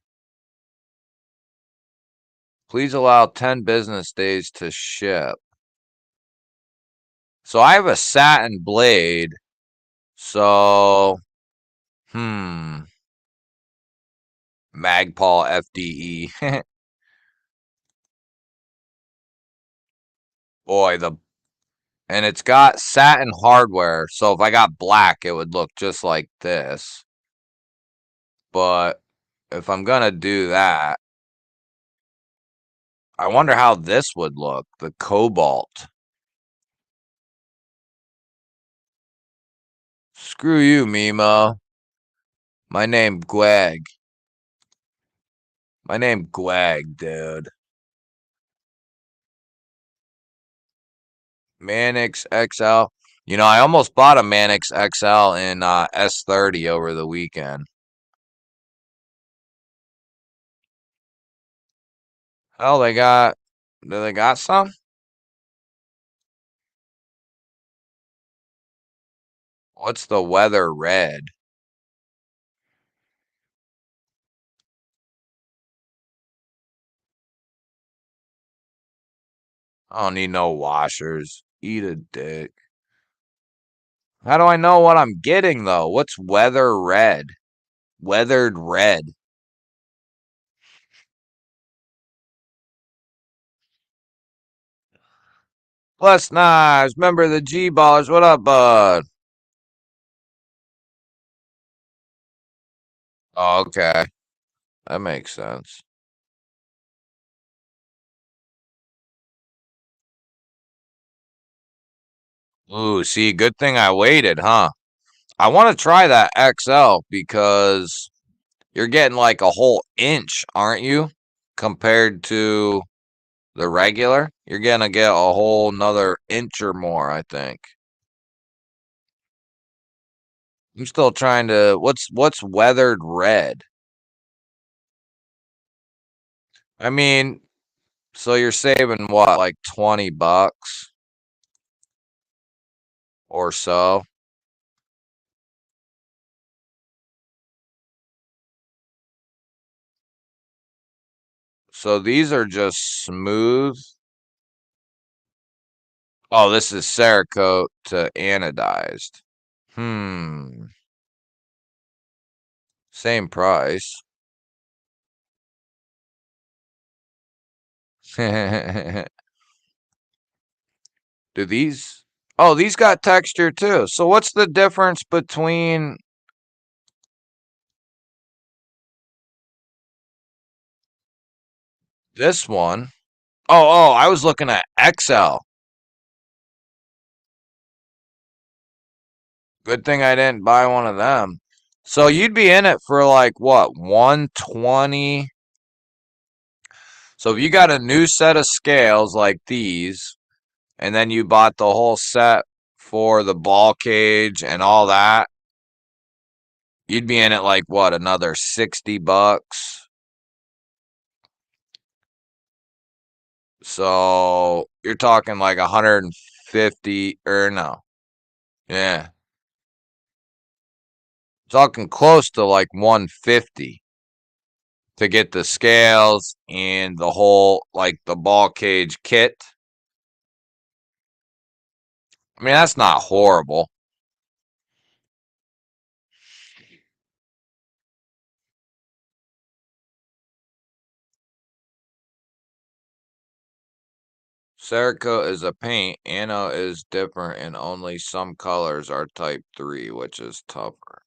Please allow 10 business days to ship. So I have a satin blade. So, Magpul FDE. Boy, and it's got satin hardware. So if I got black, it would look just like this. But if I'm gonna do that, I wonder how this would look. The cobalt. Screw you, Mimo. My name Gweg. My name Gweg, dude. Manix XL. You know, I almost bought a Manix XL in S30 over the weekend. Oh, do they got some? What's the weather red? I don't need no washers. Eat a dick. How do I know what I'm getting though? What's weather red? Weathered red. Plus Knives, member of the G-Ballers. What up, bud? Oh, okay. That makes sense. Ooh, see, good thing I waited, huh? I want to try that XL because you're getting like a whole inch, aren't you? Compared to the regular? You're gonna get a whole nother inch or more, I think. I'm still trying to what's weathered red? I mean, so you're saving what, like $20 or so? So these are just smooth. Oh, this is Cerakote to anodized. Hmm. Same price. Do these? Oh, these got texture too. So what's the difference between this one? Oh, I was looking at XL. Good thing I didn't buy one of them. So you'd be in it for like what, 120? So if you got a new set of scales like these, and then you bought the whole set for the ball cage and all that, you'd be in it like what, another $60? So you're talking like 150 or no. Yeah. Talking close to like 150 to get the scales and the whole like the ball cage kit. I mean, that's not horrible. Cerakote is a paint. Ano is different and only some colors are type 3, which is tougher.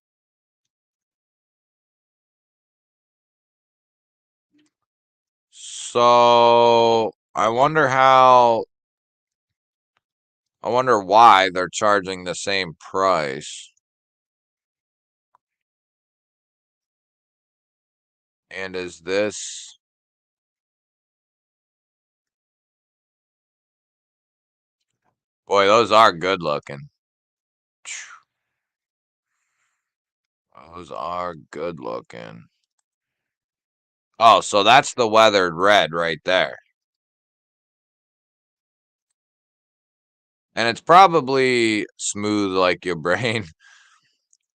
So I wonder why they're charging the same price. And is this, boy, those are good looking. Those are good looking. Oh, so that's the weathered red right there. And it's probably smooth like your brain.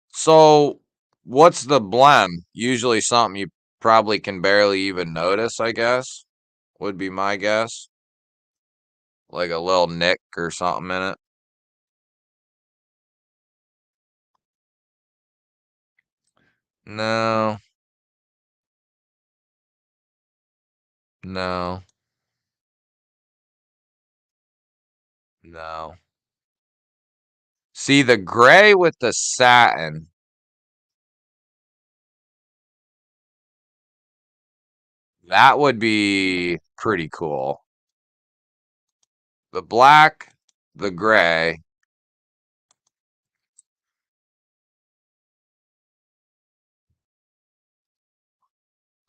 So, what's the blem? Usually something you probably can barely even notice, I guess, would be my guess. Like a little nick or something in it. No, no, no. See, the gray with the satin, that would be pretty cool. The black, the gray.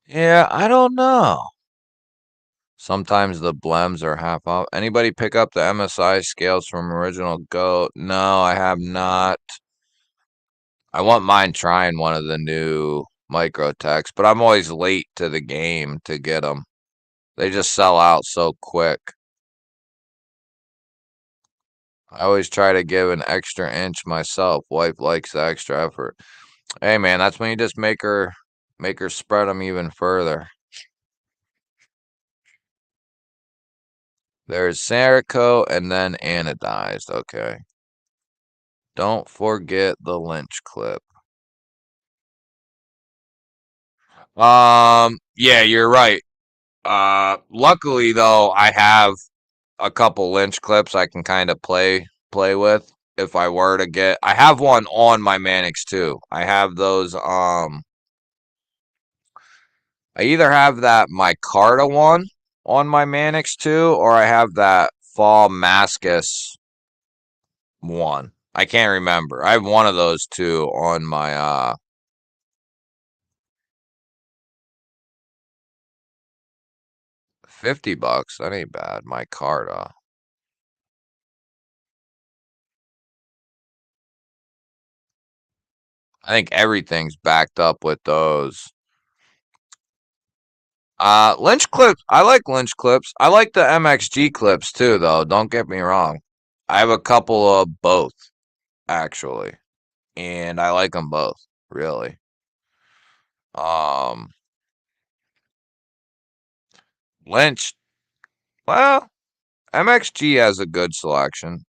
Yeah, I don't know. Sometimes the blems are half off. Anybody pick up the MSI scales from Original Goat? No, I have not. I want mine trying one of the new Microtechs, but I'm always late to the game to get them. They just sell out so quick. I always try to give an extra inch myself. Wife likes the extra effort. Hey man, that's when you just make her spread them even further. There's Cerakote and then anodized. Okay. Don't forget the lynch clip. Yeah, you're right. Luckily though, I have a couple lynch clips I can kind of play with if I were to get. I have one on my Mannix too. I have those. I either have that micarta one on my Mannix too, or I have that fall mascus one. I can't remember. I have one of those two on my 50 bucks. That ain't bad. Micarta. I think everything's backed up with those. Lynch clips. I like lynch clips. I like the MXG clips too, though. Don't get me wrong. I have a couple of both, actually, and I like them both, really. Um, Lynch. Well, MXG has a good selection.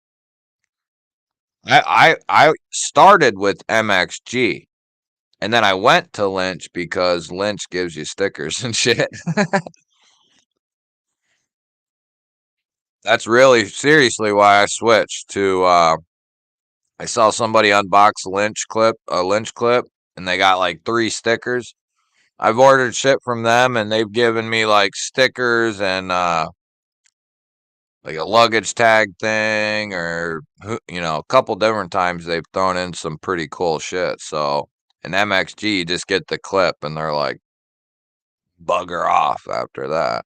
I started with MXG, and then I went to Lynch because Lynch gives you stickers and shit. That's really seriously why I switched to I saw somebody unbox a Lynch clip, and they got like 3 stickers. I've ordered shit from them, and they've given me like stickers and like a luggage tag thing, or a couple different times they've thrown in some pretty cool shit. So an MXG, just get the clip, and they're like bugger off after that.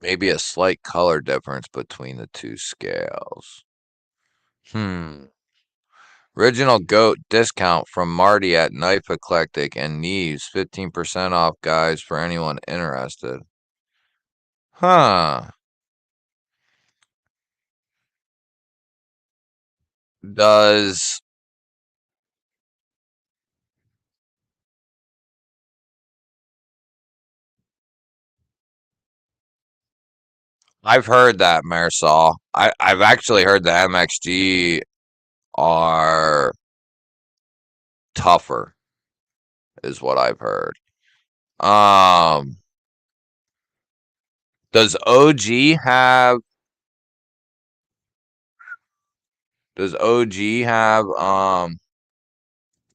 Maybe a slight color difference between the two scales. Original goat discount from Marty at Knife Eclectic and Neves. 15% off, guys, for anyone interested. Huh. Does I've heard that Marisol. I've actually heard the MXG are tougher, is what I've heard. Um, does OG have does OG have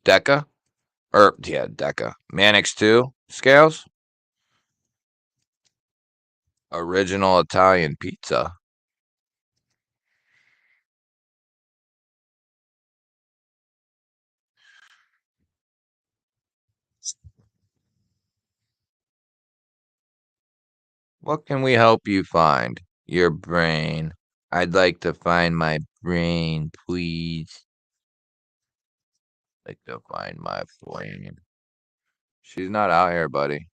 Deca? Or yeah, Deca. Mannix 2 scales? Original Italian pizza. What can we help you find? Your brain. I'd like to find my brain, please. I'd like to find my brain. She's not out here, buddy.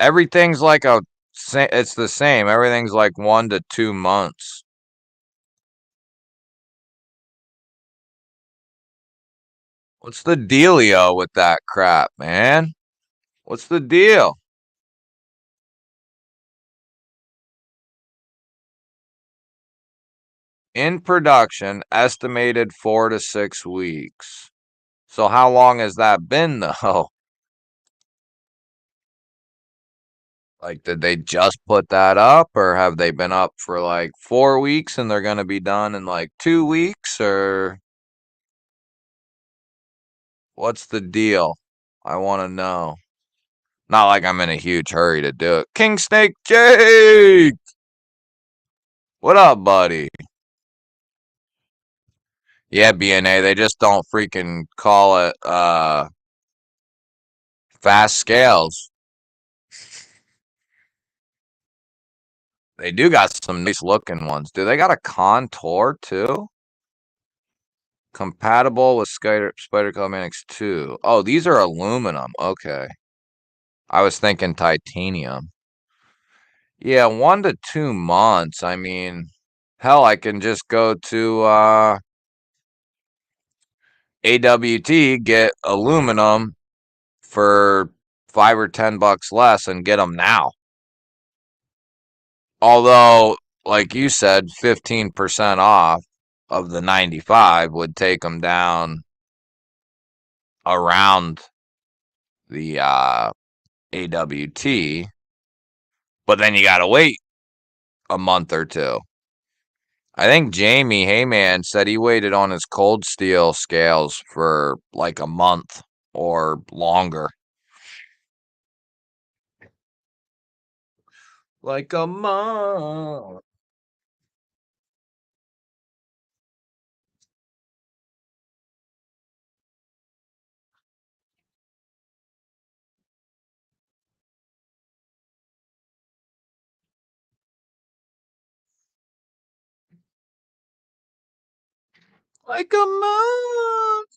Everything's like it's the same. Everything's like 1 to 2 months. What's the dealio with that crap, man? What's the deal? In production, estimated 4 to 6 weeks. So how long has that been though? Like, did they just put that up, or have they been up for like 4 weeks and they're gonna be done in like 2 weeks, or what's the deal? I want to know. Not like I'm in a huge hurry to do it. King Snake Jake, what up, buddy? Yeah, BNA. They just don't freaking call it fast scales. They do got some nice looking ones. Do they got a contour too? Compatible with Spider Mannix 2. Oh, these are aluminum. Okay. I was thinking titanium. Yeah, 1 to 2 months. I mean, hell, I can just go to AWT, get aluminum, for $5 or $10 less and get them now. Although, like you said, 15% off of the 95 would take them down around the AWT, but then you got to wait a month or two. I think Jamie Heyman said he waited on his cold steel scales for like a month or longer. Like a month. Like a month.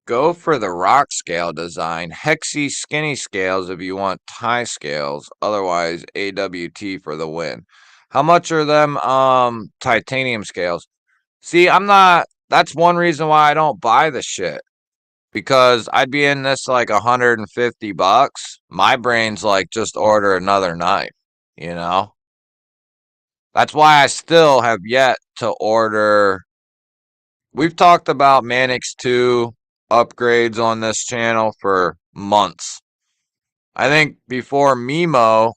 Go for the rock scale design. Hexy skinny scales if you want tie scales. Otherwise, AWT for the win. How much are them titanium scales? See, I'm not that's one reason why I don't buy the shit. Because I'd be in this like $150. My brain's like just order another knife, you know? That's why I still have yet to order. We've talked about Manix 2 upgrades on this channel for months. I think before Mimo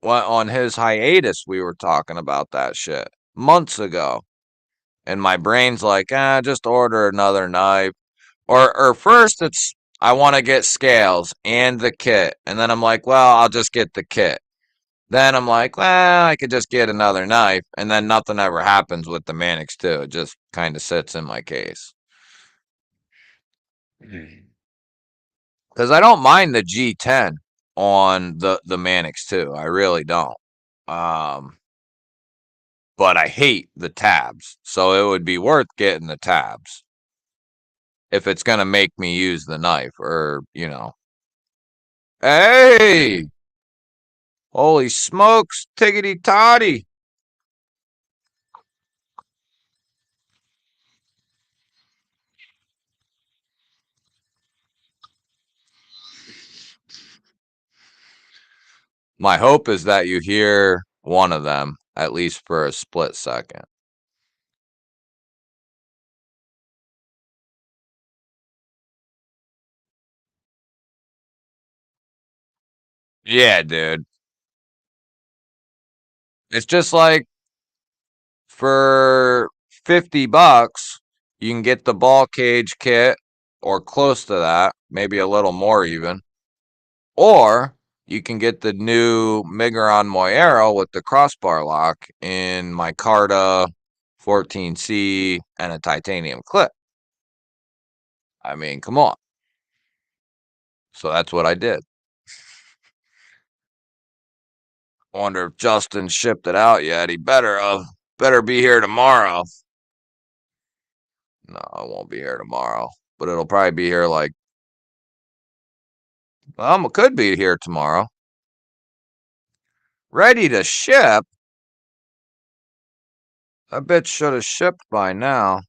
went on his hiatus, we were talking about that shit months ago. And my brain's like, just order another knife. Or first it's I want to get scales and the kit. And then I'm like, well, I'll just get the kit. Then I'm like, well, I could just get another knife. And then nothing ever happens with the Manix 2. It just kind of sits in my case. Because I don't mind the G10 on the Manix 2. I really don't. Um, but I hate the tabs. So it would be worth getting the tabs if it's going to make me use the knife or, you know. Hey! Holy smokes, tiggity toddy. My hope is that you hear one of them, at least for a split second. Yeah, dude. It's just like for $50, you can get the ball cage kit or close to that, maybe a little more even. Or you can get the new Migron Moyero with the crossbar lock in micarta 14C and a titanium clip. I mean, come on. So that's what I did. I wonder if Justin shipped it out yet. He better be here tomorrow. No, it won't be here tomorrow, but it'll probably be here like it could be here tomorrow. Ready to ship. I bet should have shipped by now.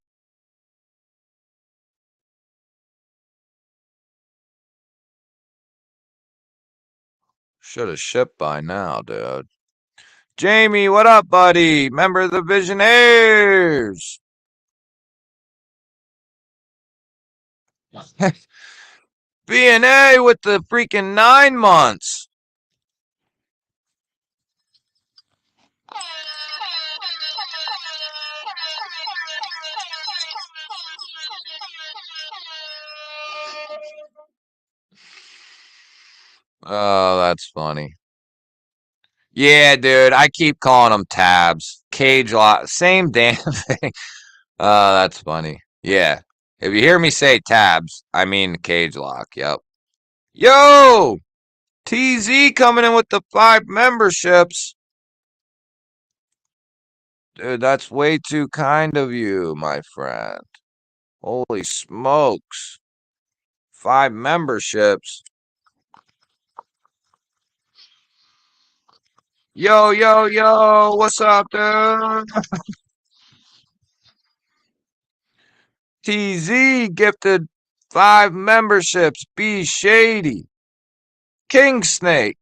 Should have shipped by now, dude. Jamie, what up, buddy? Member of the Visionaires. B&A with the freaking 9 months. Oh, that's funny. Yeah, dude, I keep calling them tabs. Cage lock, same damn thing. That's funny. Yeah. If you hear me say tabs, I mean cage lock. Yep. Yo! TZ coming in with the 5 memberships. Dude, that's way too kind of you, my friend. Holy smokes. 5 memberships. Yo, yo, yo, what's up, dude? TZ gifted 5 memberships, B Shady, King Snake,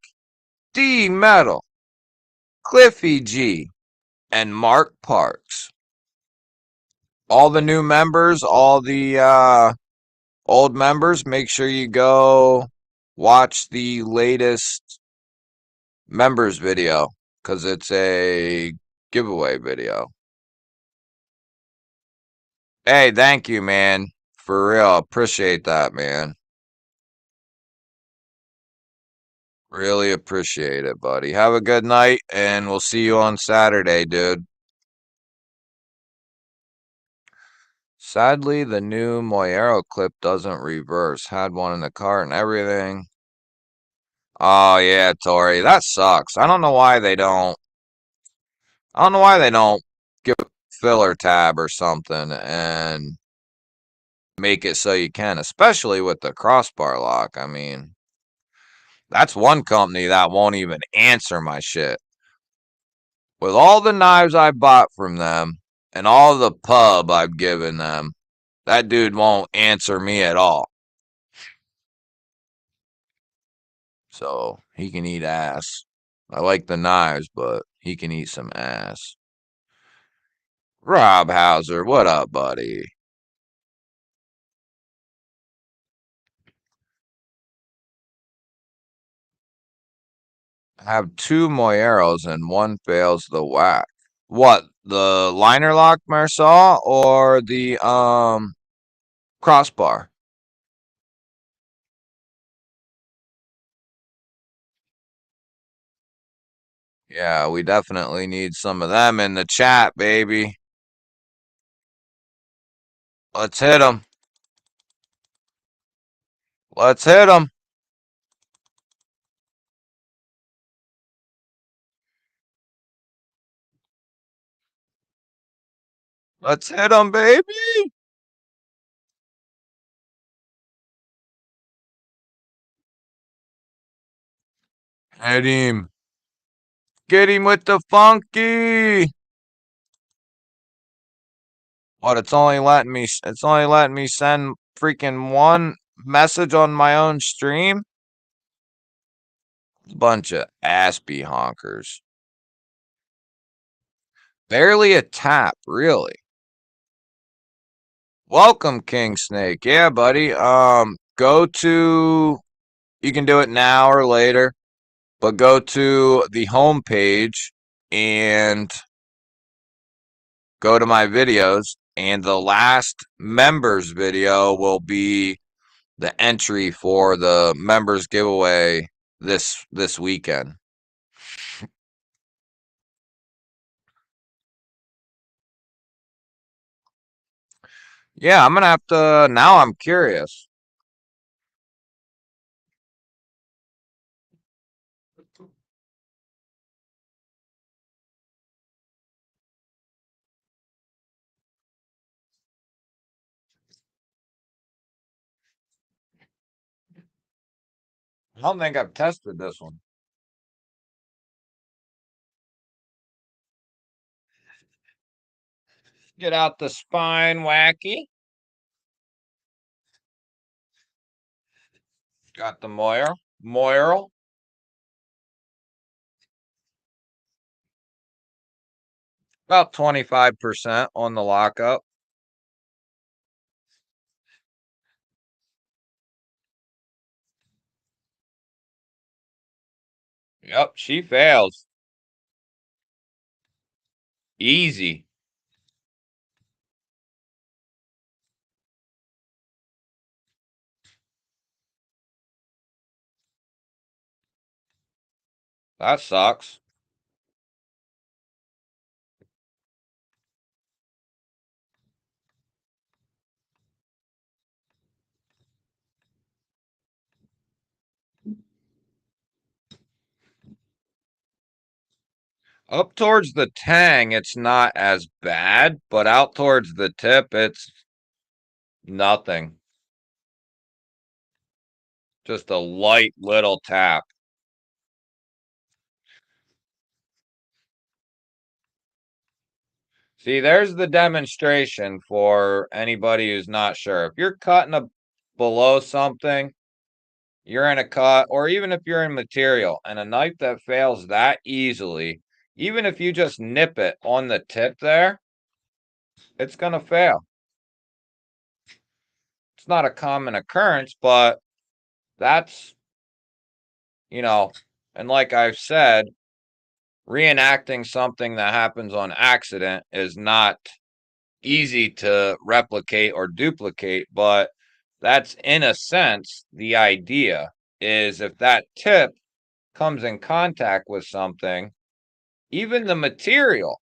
D Metal, Cliffy G, and Mark Parks. All the new members, all the old members, make sure you go watch the latest members video because it's a giveaway video. Hey, thank you, man. For real. Appreciate that, man. Really appreciate it, buddy. Have a good night, and we'll see you on Saturday, dude. Sadly, the new Moyero clip doesn't reverse. Had one in the cart and everything. Oh, yeah, Tori. That sucks. I don't know why they don't give a filler tab or something and make it so you can, especially with the crossbar lock. I mean, that's one company that won't even answer my shit. With all the knives I bought from them and all the pub I've given them, that dude won't answer me at all. So he can eat ass. I like the knives, but he can eat some ass. Rob Hauser, what up, buddy? I have 2 Moyeros and one fails the whack. What, the liner lock Marsaw or the crossbar? Yeah, we definitely need some of them in the chat, baby. Let's hit them. Let's hit them. Let's hit them, baby. Hit him. Get him with the funky. What, it's only letting me send freaking one message on my own stream? Bunch of ass-be honkers. Barely a tap, really. Welcome, King Snake. Yeah, buddy. Go to, you can do it now or later, but go to the home page and go to my videos, and the last members video will be the entry for the members giveaway this weekend. Yeah, I'm gonna have to, now I'm curious. I don't think I've tested this one. Get out the spine, wacky. Got the Moyer. About 25% on the lockup. Yep, she fails. Easy. That sucks. Up towards the tang, it's not as bad, but out towards the tip, it's nothing. Just a light little tap. See, there's the demonstration for anybody who's not sure. If you're cutting a below something, you're in a cut, or even if you're in material, and a knife that fails that easily, even if you just nip it on the tip there, it's going to fail. It's not a common occurrence, but that's, you know, and like I've said, reenacting something that happens on accident is not easy to replicate or duplicate, but that's in a sense the idea is if that tip comes in contact with something, even the material,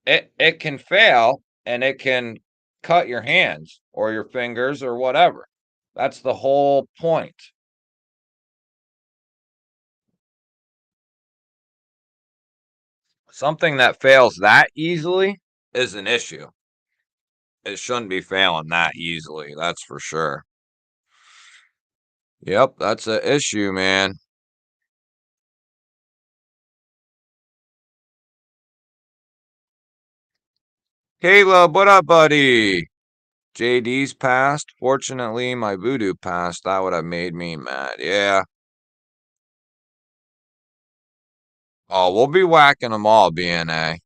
it can fail and it can cut your hands or your fingers or whatever. That's the whole point. Something that fails that easily is an issue. It shouldn't be failing that easily, that's for sure. Yep, that's an issue, man. Caleb, what up, buddy? JD's passed. Fortunately, my voodoo passed. That would have made me mad. Yeah. Oh, we'll be whacking them all, BNA.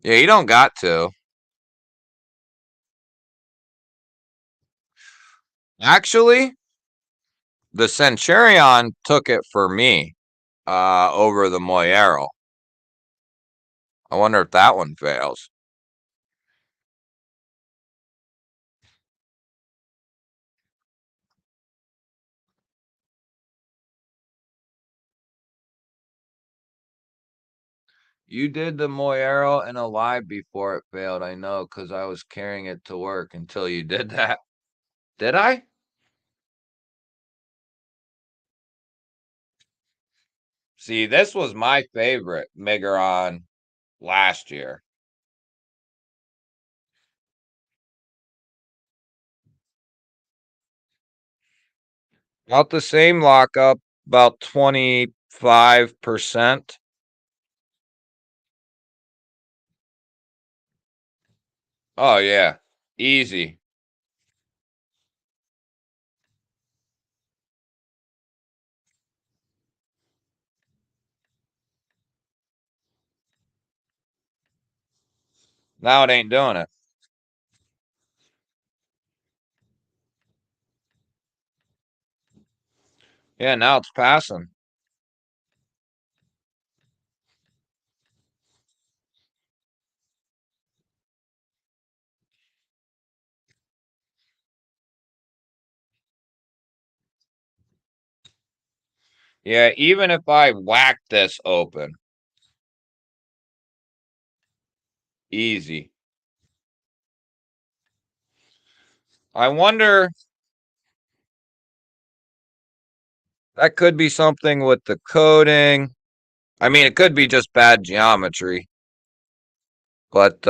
Yeah, you don't got to. Actually, the Centurion took it for me over the Moyero. I wonder if that one fails. You did the Moyero in a live before it failed. I know because I was carrying it to work until you did that. Did I? See, this was my favorite Megaron last year. About the same lockup, about 25%. Oh, yeah. Easy. Now it ain't doing it. Yeah, now it's passing. Yeah, even if I whack this open, easy. I wonder, that could be something with the coating. I mean, it could be just bad geometry, but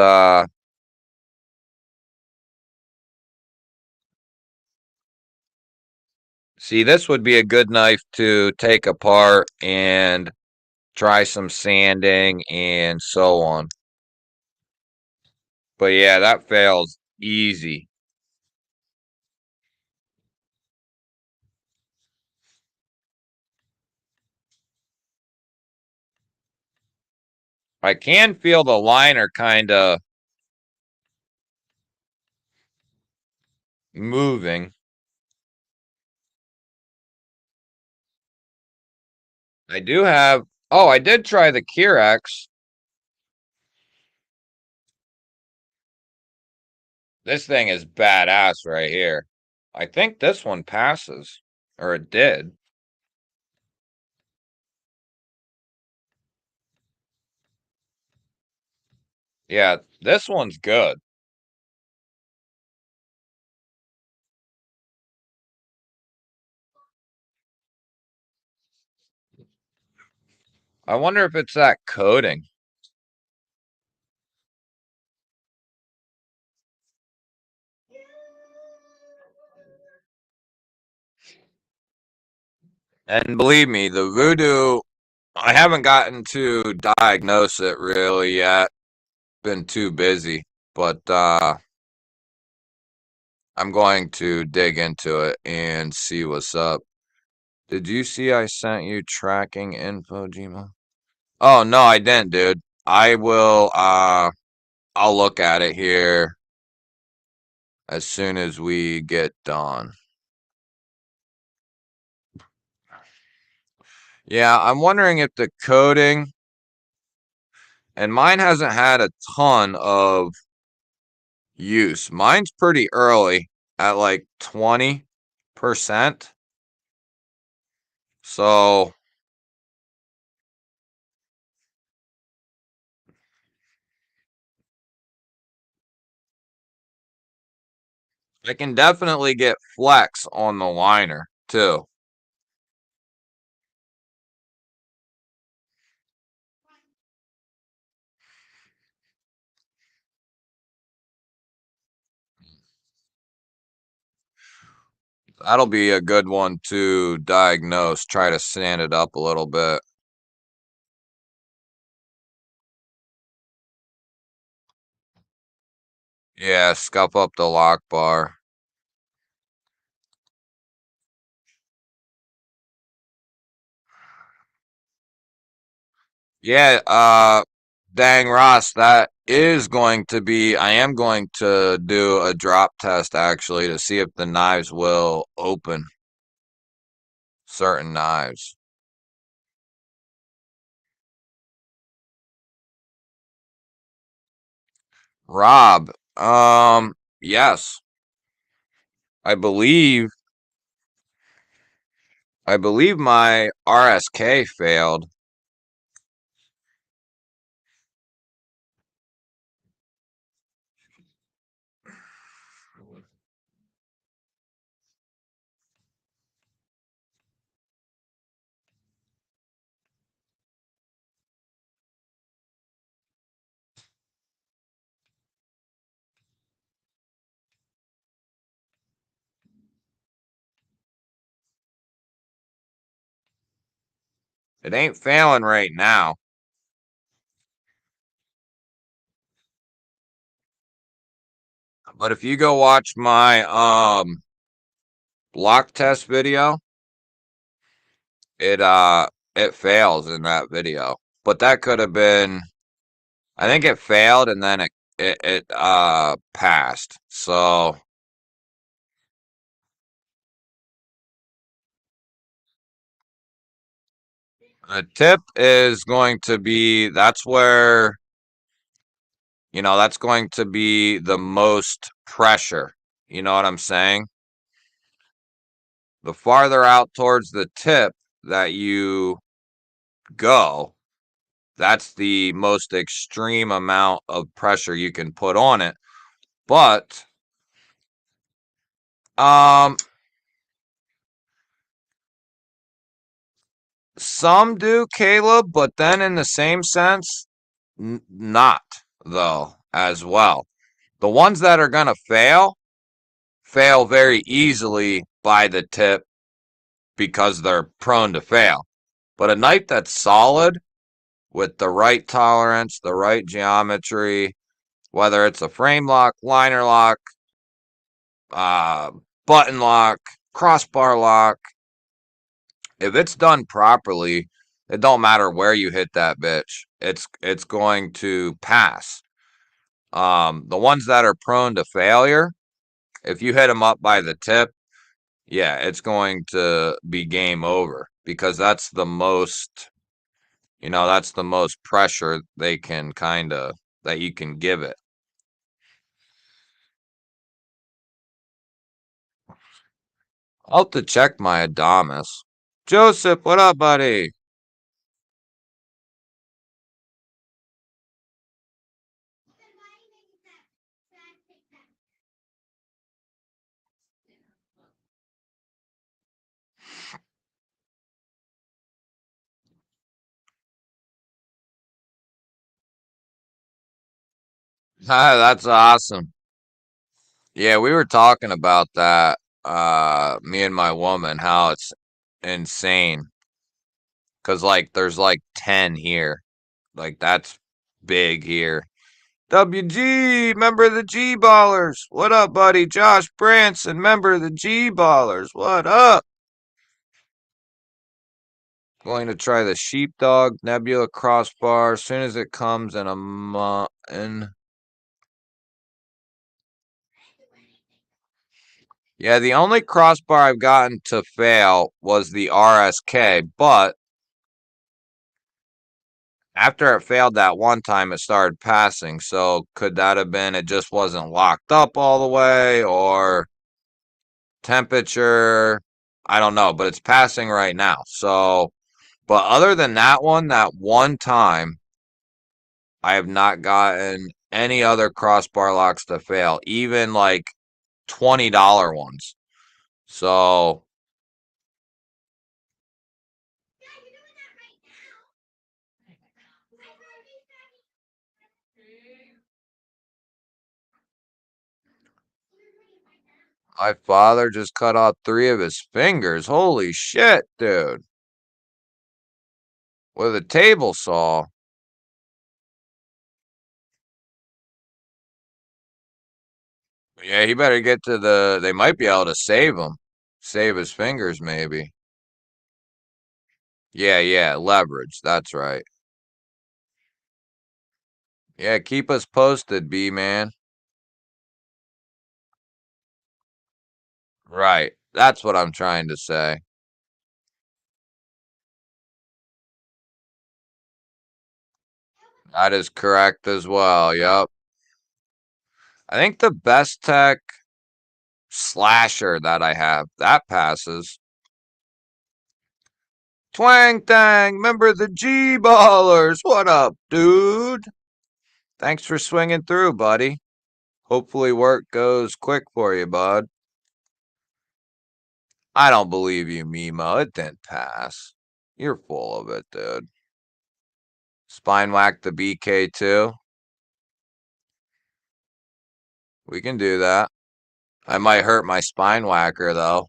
see, this would be a good knife to take apart and try some sanding and so on. But yeah, that fails easy. I can feel the liner kind of moving. I do have, oh, I did try the Kirex. This thing is badass right here. I think this one passes, or it did. Yeah, this one's good. I wonder if it's that coating. And believe me, the voodoo, I haven't gotten to diagnose it really yet. Been too busy, but I'm going to dig into it and see what's up. Did you see I sent you tracking info, Gmail? Oh no, I didn't, dude. I will I'll look at it here as soon as we get done. Yeah, I'm wondering if the coding, and mine hasn't had a ton of use. Mine's pretty early at like 20%. So I can definitely get flex on the liner too. That'll be a good one to diagnose, try to sand it up a little bit. Yeah, scuff up the lock bar. Yeah, dang Ross, that is going to be, I am going to do a drop test actually to see if the knives will open certain knives. Rob, yes, I believe, I believe my RSK failed. It ain't failing right now. But if you go watch my block test video, it it fails in that video. But that could have been, I think it failed and then it passed. So the tip is going to be, that's where, that's going to be the most pressure. You know what I'm saying? The farther out towards the tip that you go, that's the most extreme amount of pressure you can put on it. But um some do, Caleb, but then in the same sense, not though as well. The ones that are going to fail very easily by the tip because they're prone to fail. But a knife that's solid with the right tolerance, the right geometry, whether it's a frame lock, liner lock, uh, button lock, crossbar lock, if it's done properly, it don't matter where you hit that bitch. It's going to pass. The ones that are prone to failure, if you hit them up by the tip, yeah, it's going to be game over because that's the most pressure they can kind of that you can give it. I'll have to check my Adamas. Joseph, what up, buddy? That's awesome. Yeah, we were talking about that, me and my woman, how insane. Cause like there's like 10 here. Like that's big here. WG, member of the G Ballers. What up, buddy? Josh Branson, member of the G Ballers. What up? Going to try the Sheepdog Nebula crossbar as soon as it comes in a Yeah, the only crossbar I've gotten to fail was the RSK, but after it failed that one time, it started passing. So could that have been it just wasn't locked up all the way or temperature? I don't know, but it's passing right now. So, but other than that one time, I have not gotten any other crossbar locks to fail, even like $20 ones. So my father just cut off 3 of his fingers. Holy shit, dude. With a table saw. Yeah, he better get to they might be able to save him. Save his fingers, maybe. Yeah, leverage. That's right. Yeah, keep us posted, B man. Right. That's what I'm trying to say. That is correct as well. Yep. I think the best tech slasher that I have, that passes. Twang Tang, member of the G Ballers. What up, dude? Thanks for swinging through, buddy. Hopefully work goes quick for you, bud. I don't believe you, Mimo. It didn't pass. You're full of it, dude. Spine whack the BK too. We can do that. I might hurt my spine whacker though.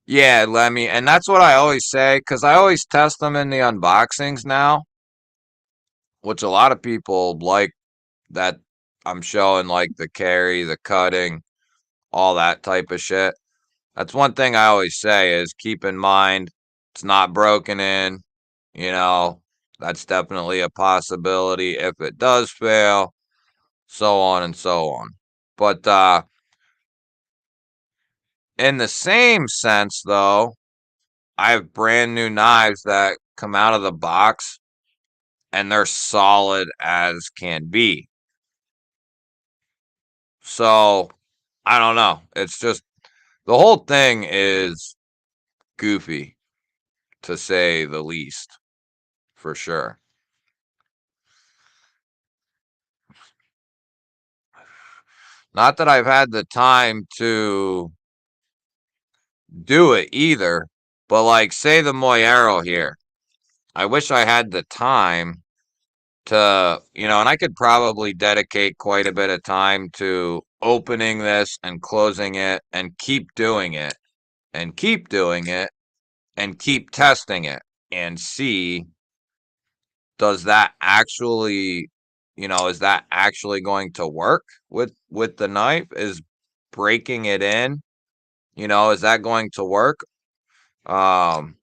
Yeah, let me, and that's what I always say because I always test them in the unboxings now, which a lot of people like that I'm showing like the carry, the cutting, all that type of shit. That's one thing I always say is keep in mind it's not broken in, you know, that's definitely a possibility if it does fail, so on and so on. But in the same sense though, I have brand new knives that come out of the box and they're solid as can be. So, I don't know. It's just the whole thing is goofy to say the least, for sure. Not that I've had the time to do it either, but like say the Moyero here. I wish I had the time to, and I could probably dedicate quite a bit of time to opening this and closing it and keep doing it and keep doing it and keep testing it and see does that actually, is that actually going to work with the knife? Is breaking it in, is that going to work? Um,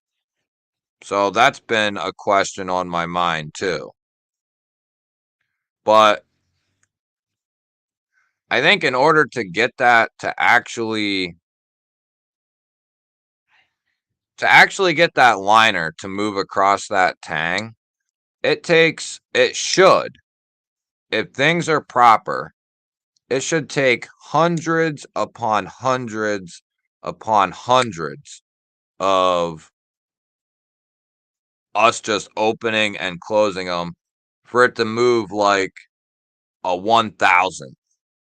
so that's been a question on my mind too. But I think in order to get that to actually get that liner to move across that tang, it should, if things are proper, it should take hundreds upon hundreds upon hundreds of us just opening and closing them for it to move like a 1,000,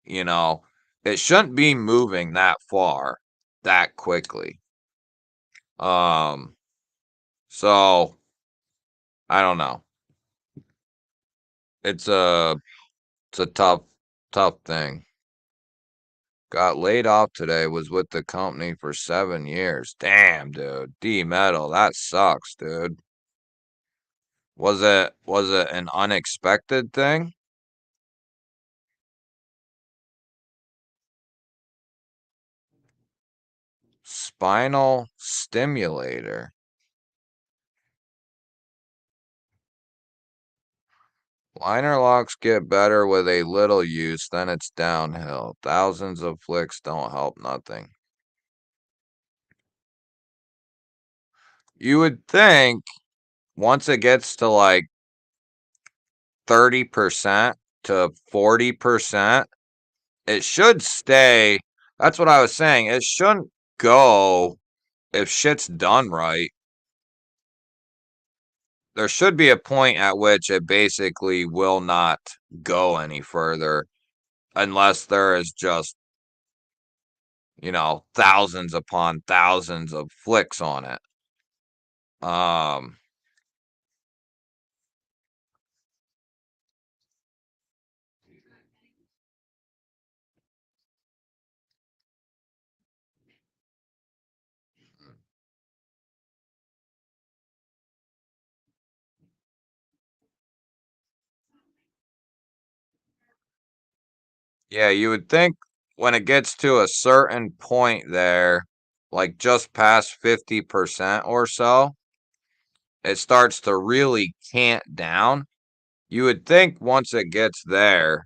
you know. It shouldn't be moving that far that quickly. Um so I don't know. It's a it's a tough thing. Got laid off today, was with the company for 7 years. Damn, dude. D-metal, that sucks, dude. Was it an unexpected thing? Spinal stimulator. Liner locks get better with a little use, then it's downhill. Thousands of flicks don't help nothing. You would think once it gets to like 30% to 40%, it should stay. That's what I was saying. It shouldn't go if shit's done right. There should be a point at which it basically will not go any further unless there is just, thousands upon thousands of flicks on it. Um, yeah, you would think when it gets to a certain point there, like just past 50% or so, it starts to really cant down. You would think once it gets there,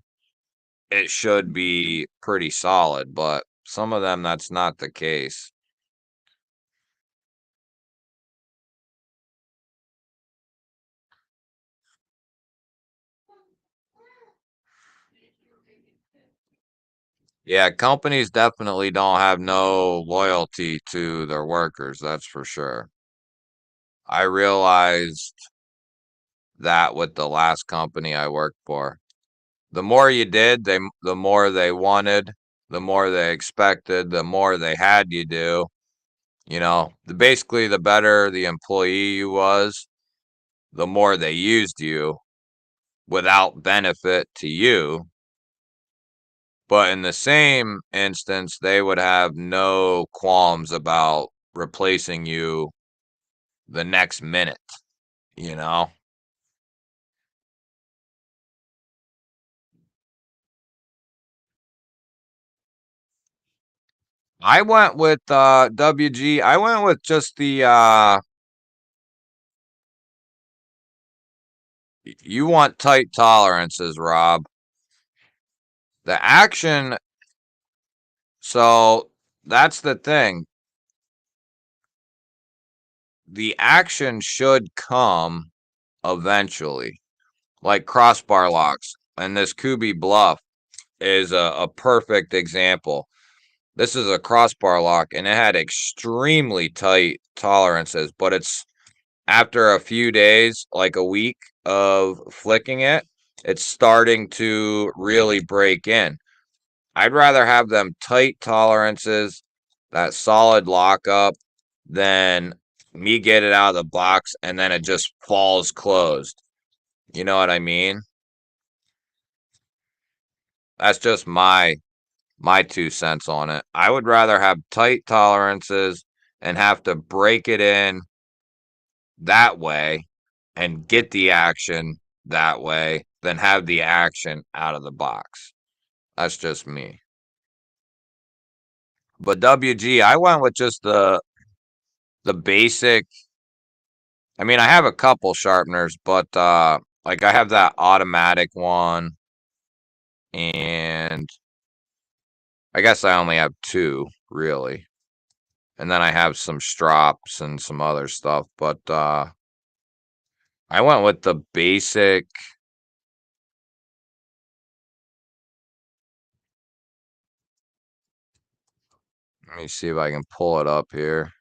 it should be pretty solid, but some of them that's not the case. Yeah, companies definitely don't have no loyalty to their workers, that's for sure. I realized that with the last company I worked for. The more you did, the more they wanted, the more they expected, the more they had you do. Basically the better the employee you was, the more they used you without benefit to you. But in the same instance, they would have no qualms about replacing you the next minute, you know? I went with WG. I went with just the you want tight tolerances, Rob. The action, so that's the thing. The action should come eventually, like crossbar locks. And this Kubi Bluff is a perfect example. This is a crossbar lock, and it had extremely tight tolerances, but it's after a few days, like a week of flicking it, it's starting to really break in. I'd rather have them tight tolerances, that solid lockup, than me get it out of the box and then it just falls closed. You know what I mean? That's just my 2 cents on it. I would rather have tight tolerances and have to break it in that way and get the action that way than have the action out of the box. That's just me. But WG, I went with just the basic. I mean, I have a couple sharpeners, but like I have that automatic one, and I guess I only have two really. And then I have some strops and some other stuff, but I went with the basic. Let me see if I can pull it up here.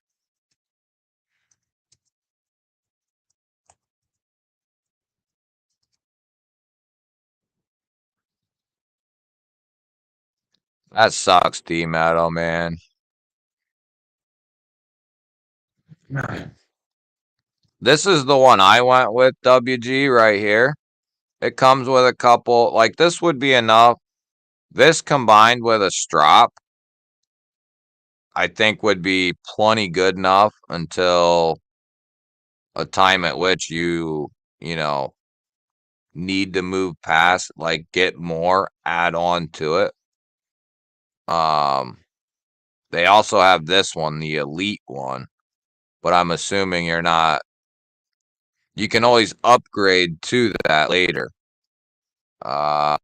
That sucks, D Metal, man. This is the one I went with, WG, right here. It comes with a couple, like this would be enough. This combined with a strop I think would be plenty good enough until a time at which you know, need to move past, like get more, add on to it. Um, they also have this one, the Elite one, but I'm assuming you're not. You can always upgrade to that later. Uh,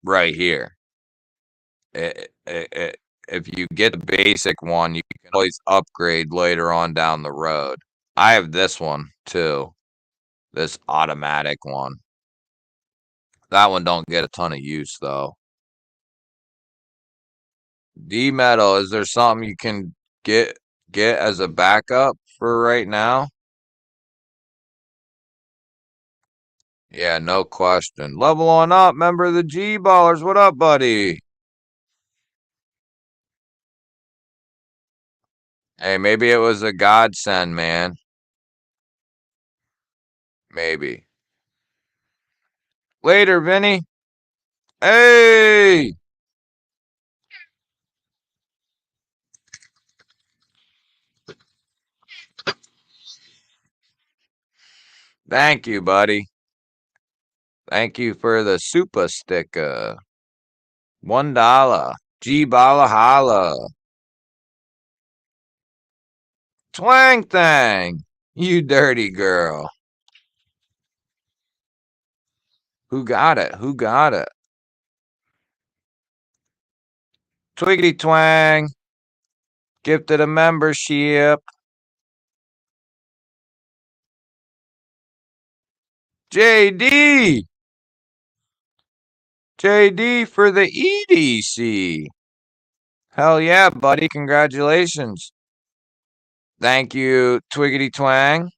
right here. If you get the basic one, you can always upgrade later on down the road. I have this one too, this automatic one. That one don't get a ton of use though. D metal, is there something you can get as a backup for right now? Yeah, no question. Level on up, member of the G Ballers. What up, buddy? Hey, maybe it was a godsend, man. Maybe. Later, Vinny. Hey! Thank you, buddy. Thank you for the super sticker. $1. G Balla holla. Twang thang. You dirty girl. Who got it? Who got it? Twiggity twang. Gifted a membership. JD. JD for the EDC. Hell yeah, buddy. Congratulations. Thank you, Twiggity Twang.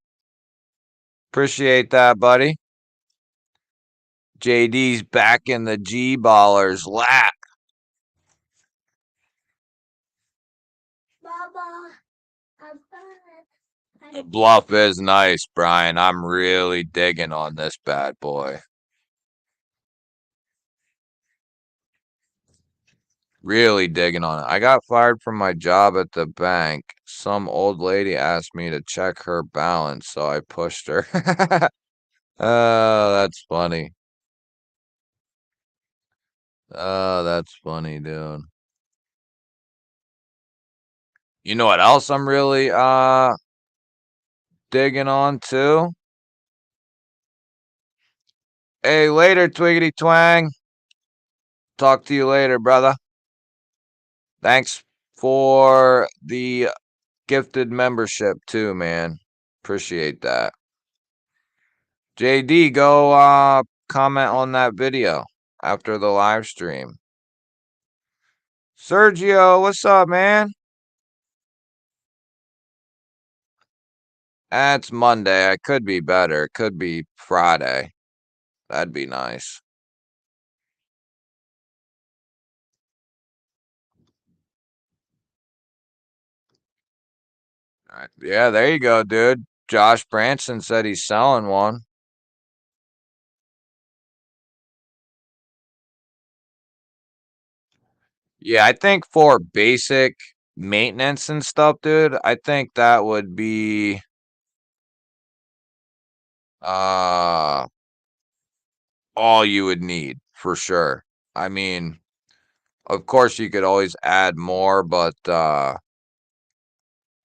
Appreciate that, buddy. JD's back in the G Ballers lap. The bluff is nice, Brian. I'm really digging on this bad boy. Really digging on it. I got fired from my job at the bank. Some old lady asked me to check her balance, so I pushed her. Oh, that's funny. Oh, that's funny, dude. You know what else I'm really digging on too? Hey, later, Twiggity Twang. Talk to you later, brother. Thanks for the gifted membership too, man. Appreciate that. JD, go comment on that video after the live stream. Sergio, what's up, man? It's Monday. I could be better. It could be Friday. That'd be nice. All right. Yeah, there you go, dude. Josh Branson said he's selling one. Yeah, I think for basic maintenance and stuff, dude, I think that would be uh all you would need for sure. I mean, of course you could always add more, but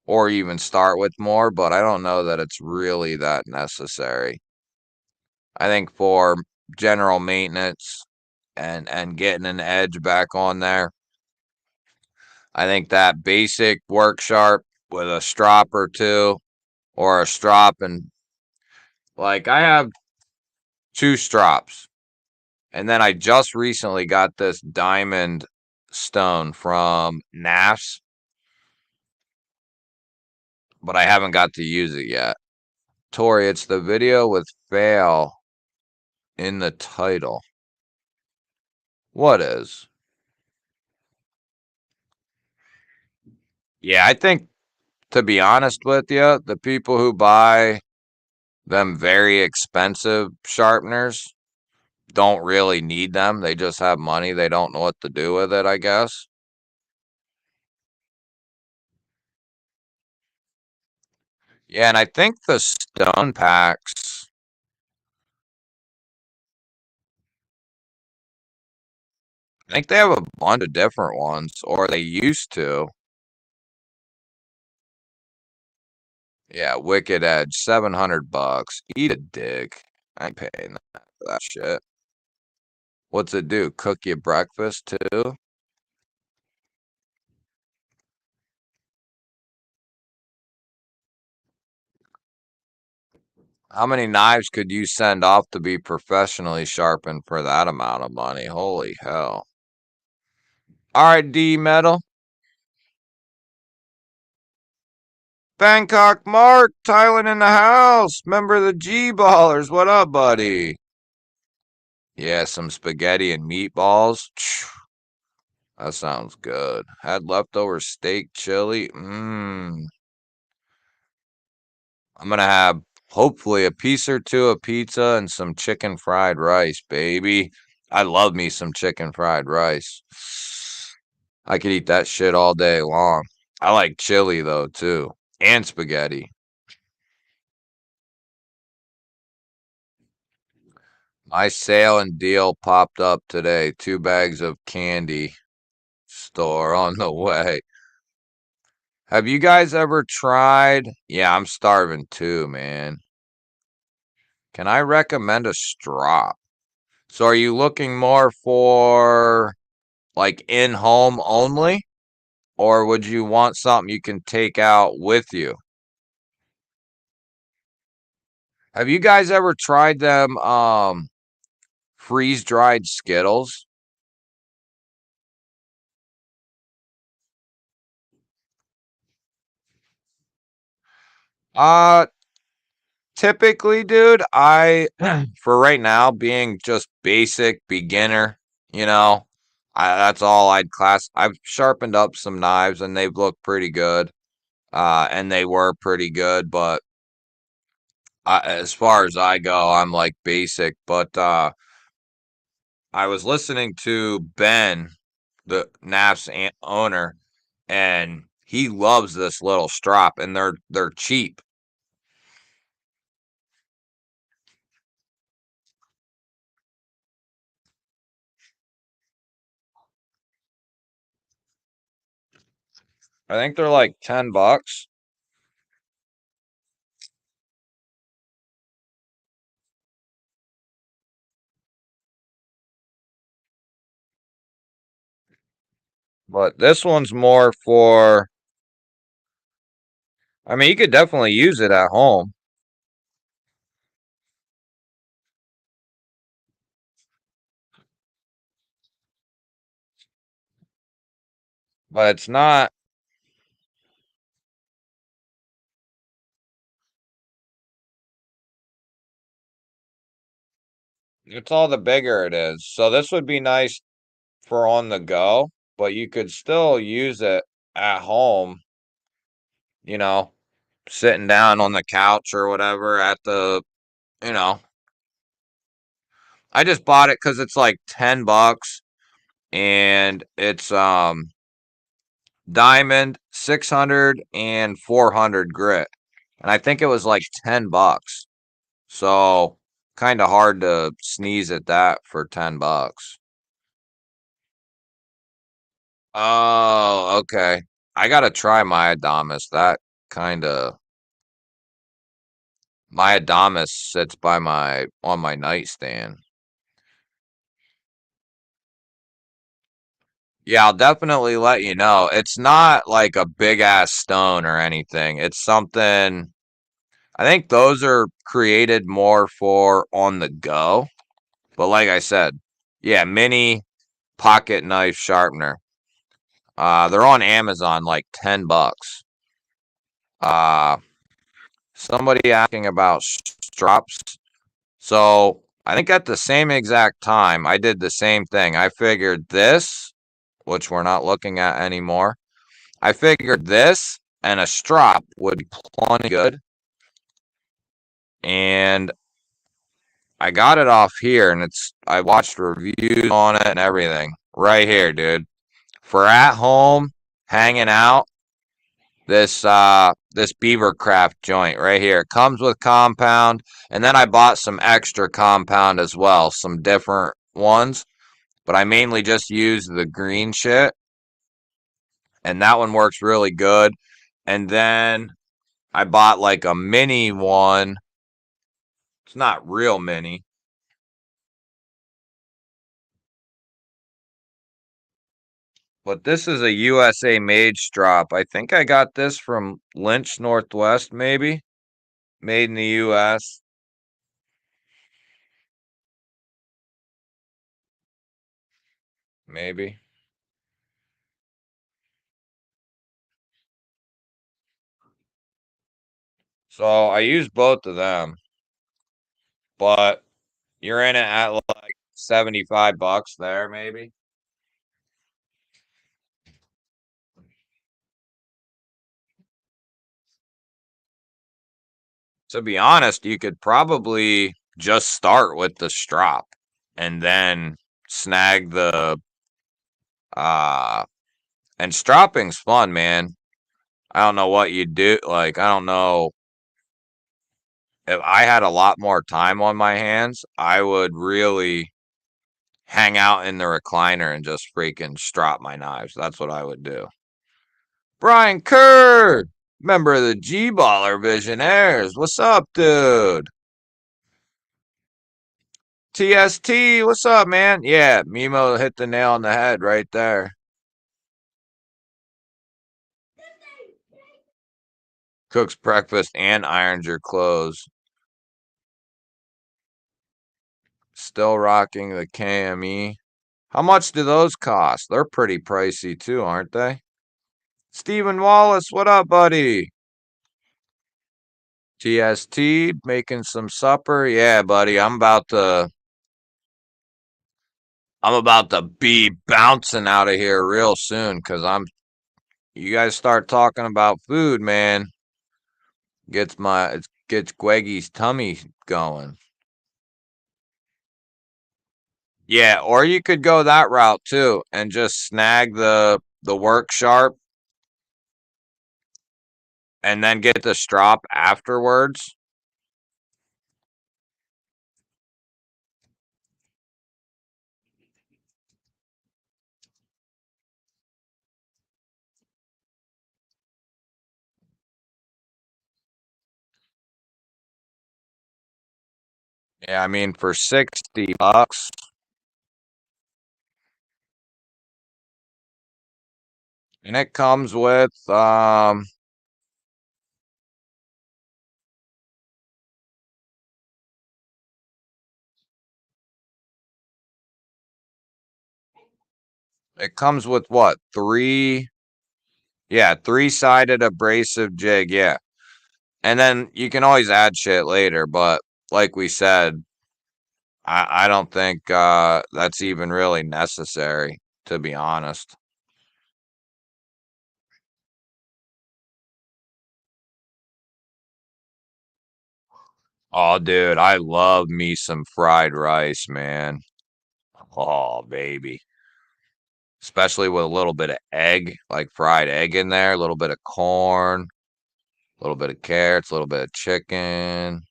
or even start with more, but I don't know that it's really that necessary. I think for general maintenance and getting an edge back on there, I think that basic work sharp with a strop or two or a strop and like I have two strops. And then I just recently got this diamond stone from NAFS, but I haven't got to use it yet. Tori, it's the video with fail in the title. What is? Yeah, I think to be honest with you, the people who buy them very expensive sharpeners don't really need them. They just have money. They don't know what to do with it, I guess. Yeah, and I think the stone packs, I think they have a bunch of different ones, or they used to. Yeah, Wicked Edge, $700. Eat a dick. I ain't paying that for that shit. What's it do? Cook you breakfast too? How many knives could you send off to be professionally sharpened for that amount of money? Holy hell. All right, D Metal. Bangkok Mark, Thailand in the house. Member of the G Ballers. What up, buddy? Yeah, some spaghetti and meatballs. That sounds good. Had leftover steak chili. Mmm. I'm gonna have hopefully a piece or two of pizza and some chicken fried rice, baby. I love me some chicken fried rice. I could eat that shit all day long. I like chili though too, and spaghetti. My sale and deal popped up today. 2 bags of candy store on the way. Have you guys ever tried? Yeah, I'm starving too, man. Can I recommend a strop? So are you looking more for like in home only? Or would you want something you can take out with you? Have you guys ever tried them freeze dried Skittles? Uh Typically, dude, I for right now being just basic beginner, you know, that's all I'd class. I've sharpened up some knives and they've looked pretty good. And they were pretty good, but as far as I go, I'm like basic. But I was listening to Ben, the NAF's owner, and he loves this little strop, and they're cheap. I think they're like $10. But this one's more for, I mean, you could definitely use it at home, but it's not, it's all the bigger it is. So this would be nice for on the go, but you could still use it at home, you know, sitting down on the couch or whatever at the, you know, I just bought it because it's like $10 and it's diamond 600 and 400 grit. And I think it was like $10. So kind of hard to sneeze at that for $10. Oh, okay. I gotta try my Adamas. That kind of my Adamas sits by my on my nightstand. Yeah, I'll definitely let you know. It's not like a big ass stone or anything. It's something I think those are created more for on the go. But like I said, yeah, mini pocket knife sharpener. They're on Amazon like $10. Uh, Somebody asking about strops. So I think at the same exact time, I did the same thing. I figured this, which we're not looking at anymore. I figured this and a strop would be plenty good. And I got it off here and I watched reviews on it and everything. Right here, dude. For at home, hanging out, This Beavercraft joint right here. It comes with compound, and then I bought some extra compound as well, some different ones, but I mainly just use the green shit, and that one works really good. And then I bought like a mini one. It's not real mini. But this is a USA made strop. I think I got this from Lynch Northwest, maybe. Made in the US. Maybe. So I use both of them, but you're in it at like 75 bucks there, maybe. To be honest, you could probably just start with the strop and then snag the uh and stropping's fun, man. I don't know what you do. Like, I don't know if I had a lot more time on my hands, I would really hang out in the recliner and just freaking strop my knives. That's what I would do. Brian Kerr, member of the G-Baller Visionaires. What's up, dude? TST, what's up, man? Yeah, Mimo hit the nail on the head right there. Cooks breakfast and irons your clothes. Still rocking the KME. How much do those cost? They're pretty pricey too, aren't they? Stephen Wallace, what up, buddy? TST making some supper. Yeah, buddy. I'm about to be bouncing out of here real soon because I'm you guys start talking about food, man. It gets Gweggy's tummy going. Yeah, or you could go that route too and just snag the work sharp and then get the strop afterwards. Yeah, I mean for 60 bucks. And it comes with what? Three-sided abrasive jig, yeah. And then you can always add shit later, but like we said, I don't think that's even really necessary, to be honest. Oh, dude, I love me some fried rice, man. Oh, baby. Especially with a little bit of egg, like fried egg in there, a little bit of corn, a little bit of carrots, a little bit of chicken.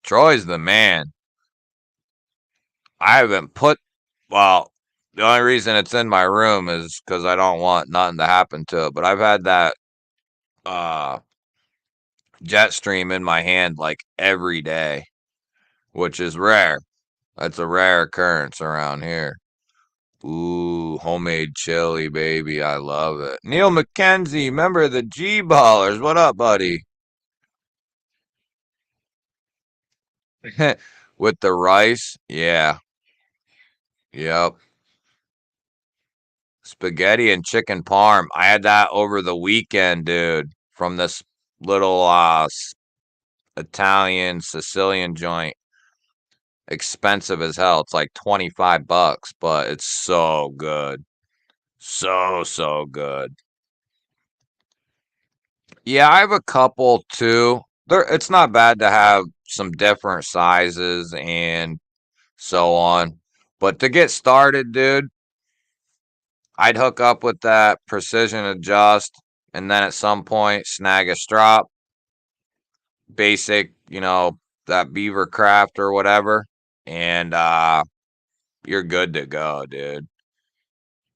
Troy's the man. I haven't put, well, the only reason it's in my room is because I don't want nothing to happen to it. But I've had that uh, jet stream in my hand like every day, which is rare. That's a rare occurrence around here. Ooh, homemade chili, baby. I love it. Neil McKenzie, member of the G Ballers. What up, buddy? With the rice? Yeah. Yep. Spaghetti and chicken parm. I had that over the weekend, dude, from this little Italian Sicilian joint. Expensive as hell. It's like 25 bucks, but it's so good. So good. Yeah, I have a couple too. It's not bad to have some different sizes and so on. But to get started, dude, I'd hook up with that precision adjust, and then at some point snag a strop, basic, that beaver craft or whatever, and you're good to go, dude.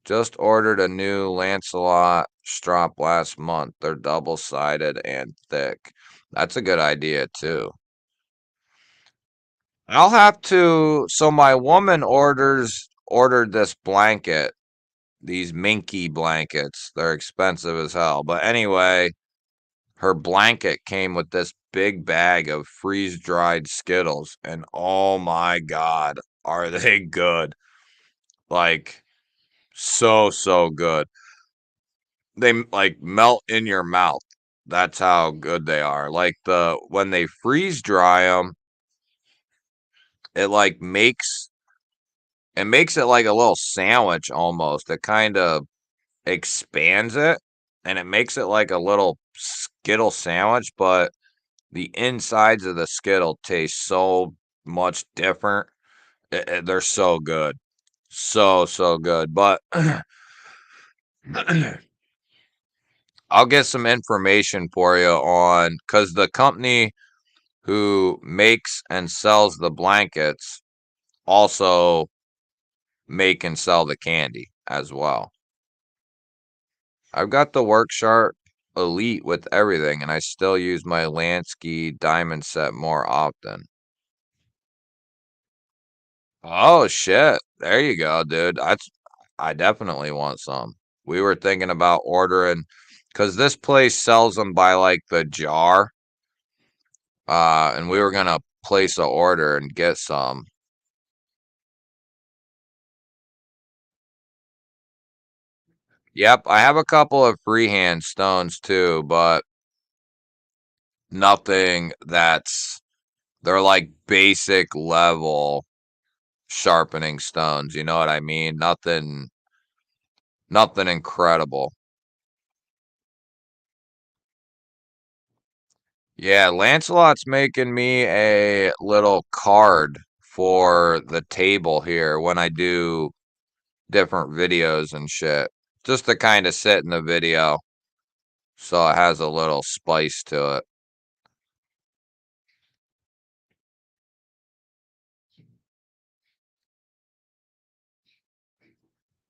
Just ordered a new Lancelot strop last month. They're double sided and thick. That's a good idea too. I'll have to. So my woman ordered this blanket, these minky blankets. They're expensive as hell. But anyway, her blanket came with this big bag of freeze dried Skittles, and oh my god, are they good? Like so good. They like melt in your mouth. That's how good they are. Like when they freeze dry them, it like makes it like a little sandwich almost. It kind of expands it and it makes it like a little Skittle sandwich, but the insides of the Skittle taste so much different. They're so good. So good. But I'll get some information for you on because the company who makes and sells the blankets also make and sell the candy as well. I've got the Work Sharp Elite with everything, and I still use my Lansky Diamond set more often. Oh shit! There you go, dude. I definitely want some. We were thinking about ordering because this place sells them by like the jar, and we were gonna place a order and get some. Yep, I have a couple of freehand stones too, but nothing that's they're like basic level sharpening stones, you know what I mean? Nothing incredible. Yeah, Lancelot's making me a little card for the table here when I do different videos and shit. Just to kind of sit in the video so it has a little spice to it.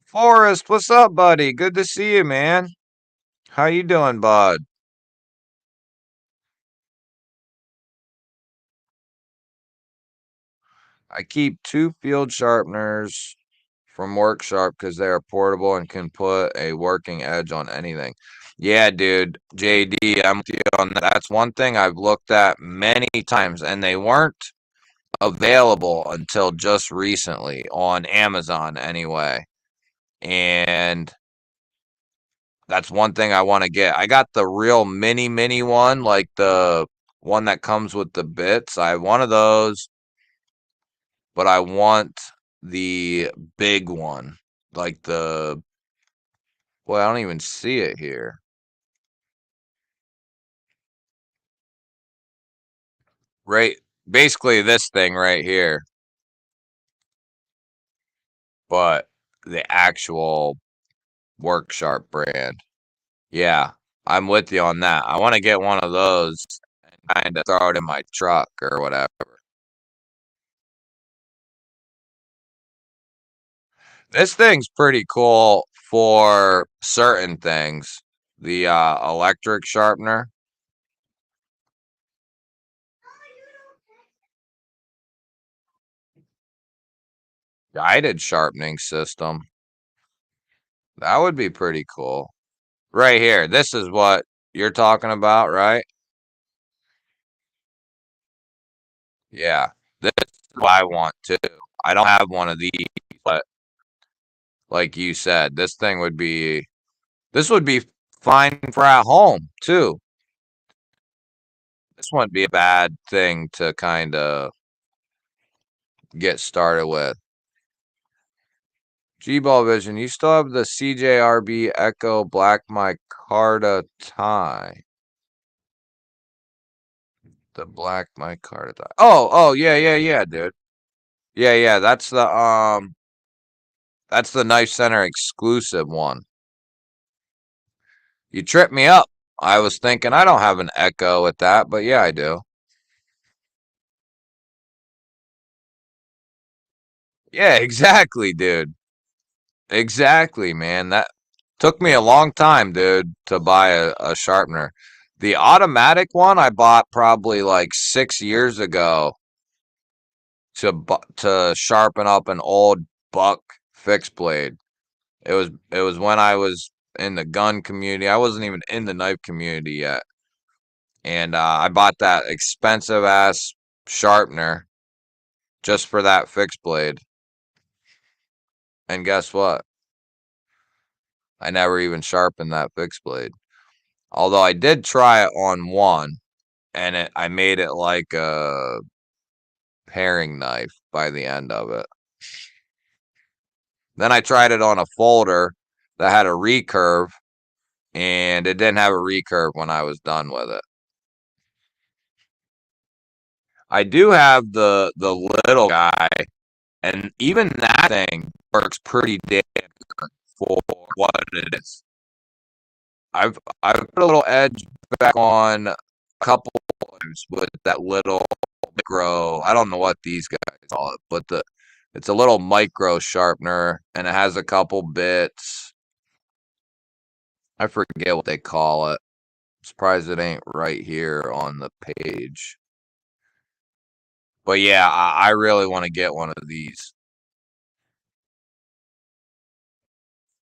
Forrest, what's up, buddy? Good to see you, man. How you doing, bud? I keep two field sharpeners from Work Sharp because they are portable and can put a working edge on anything. Yeah, dude, JD, I'm with you on that. That's one thing I've looked at many times, and they weren't available until just recently on Amazon, anyway. And that's one thing I want to get. I got the real mini one, like the one that comes with the bits. I have one of those, but I want the big one, like well, I don't even see it here. Right, basically this thing right here, but the actual Work Sharp brand. Yeah, I'm with you on that. I want to get one of those and kind of throw it in my truck or whatever. This thing's pretty cool for certain things. The electric sharpener, guided sharpening system. That would be pretty cool. Right here. This is what you're talking about, right? Yeah. This is what I want too. I don't have one of these, but like you said, this would be fine for at home too. This wouldn't be a bad thing to kind of get started with. GBall Vision, you still have the CJRB Echo Black Micarta tie. The Black Micarta tie. Oh, yeah, dude. Yeah, that's the That's the Knife Center exclusive one. You tripped me up. I was thinking I don't have an Echo with that, but yeah, I do. Yeah, exactly, dude. Exactly, man. That took me a long time, dude, to buy a sharpener. The automatic one I bought probably like 6 years ago to sharpen up an old buck fixed blade. It was when I was in the gun community. I wasn't even in the knife community yet, and I bought that expensive ass sharpener just for that fixed blade. And guess what? I never even sharpened that fixed blade. Although I did try it on one, and I made it like a paring knife by the end of it. Then I tried it on a folder that had a recurve, and it didn't have a recurve when I was done with it. I do have the little guy, and even that thing works pretty damn good for what it is. I've put a little edge back on a couple times with that little micro. I don't know what these guys call it, but it's a little micro sharpener, and it has a couple bits. I forget what they call it. Surprised it ain't right here on the page. But yeah, I really want to get one of these.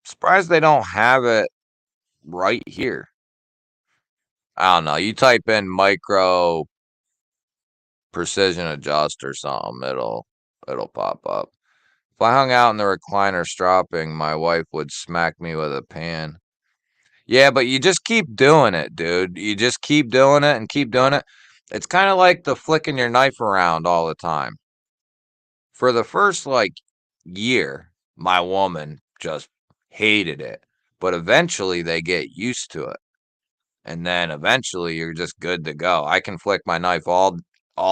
Surprised they don't have it right here. I don't know. You type in micro precision adjust or something, it'll pop up. If I hung out in the recliner stropping, my wife would smack me with a pan. Yeah, but you just keep doing it, dude. You just keep doing it and keep doing it. It's kind of like the flicking your knife around all the time. For the first like year, my woman just hated it. But eventually they get used to it. And then eventually you're just good to go. I can flick my knife all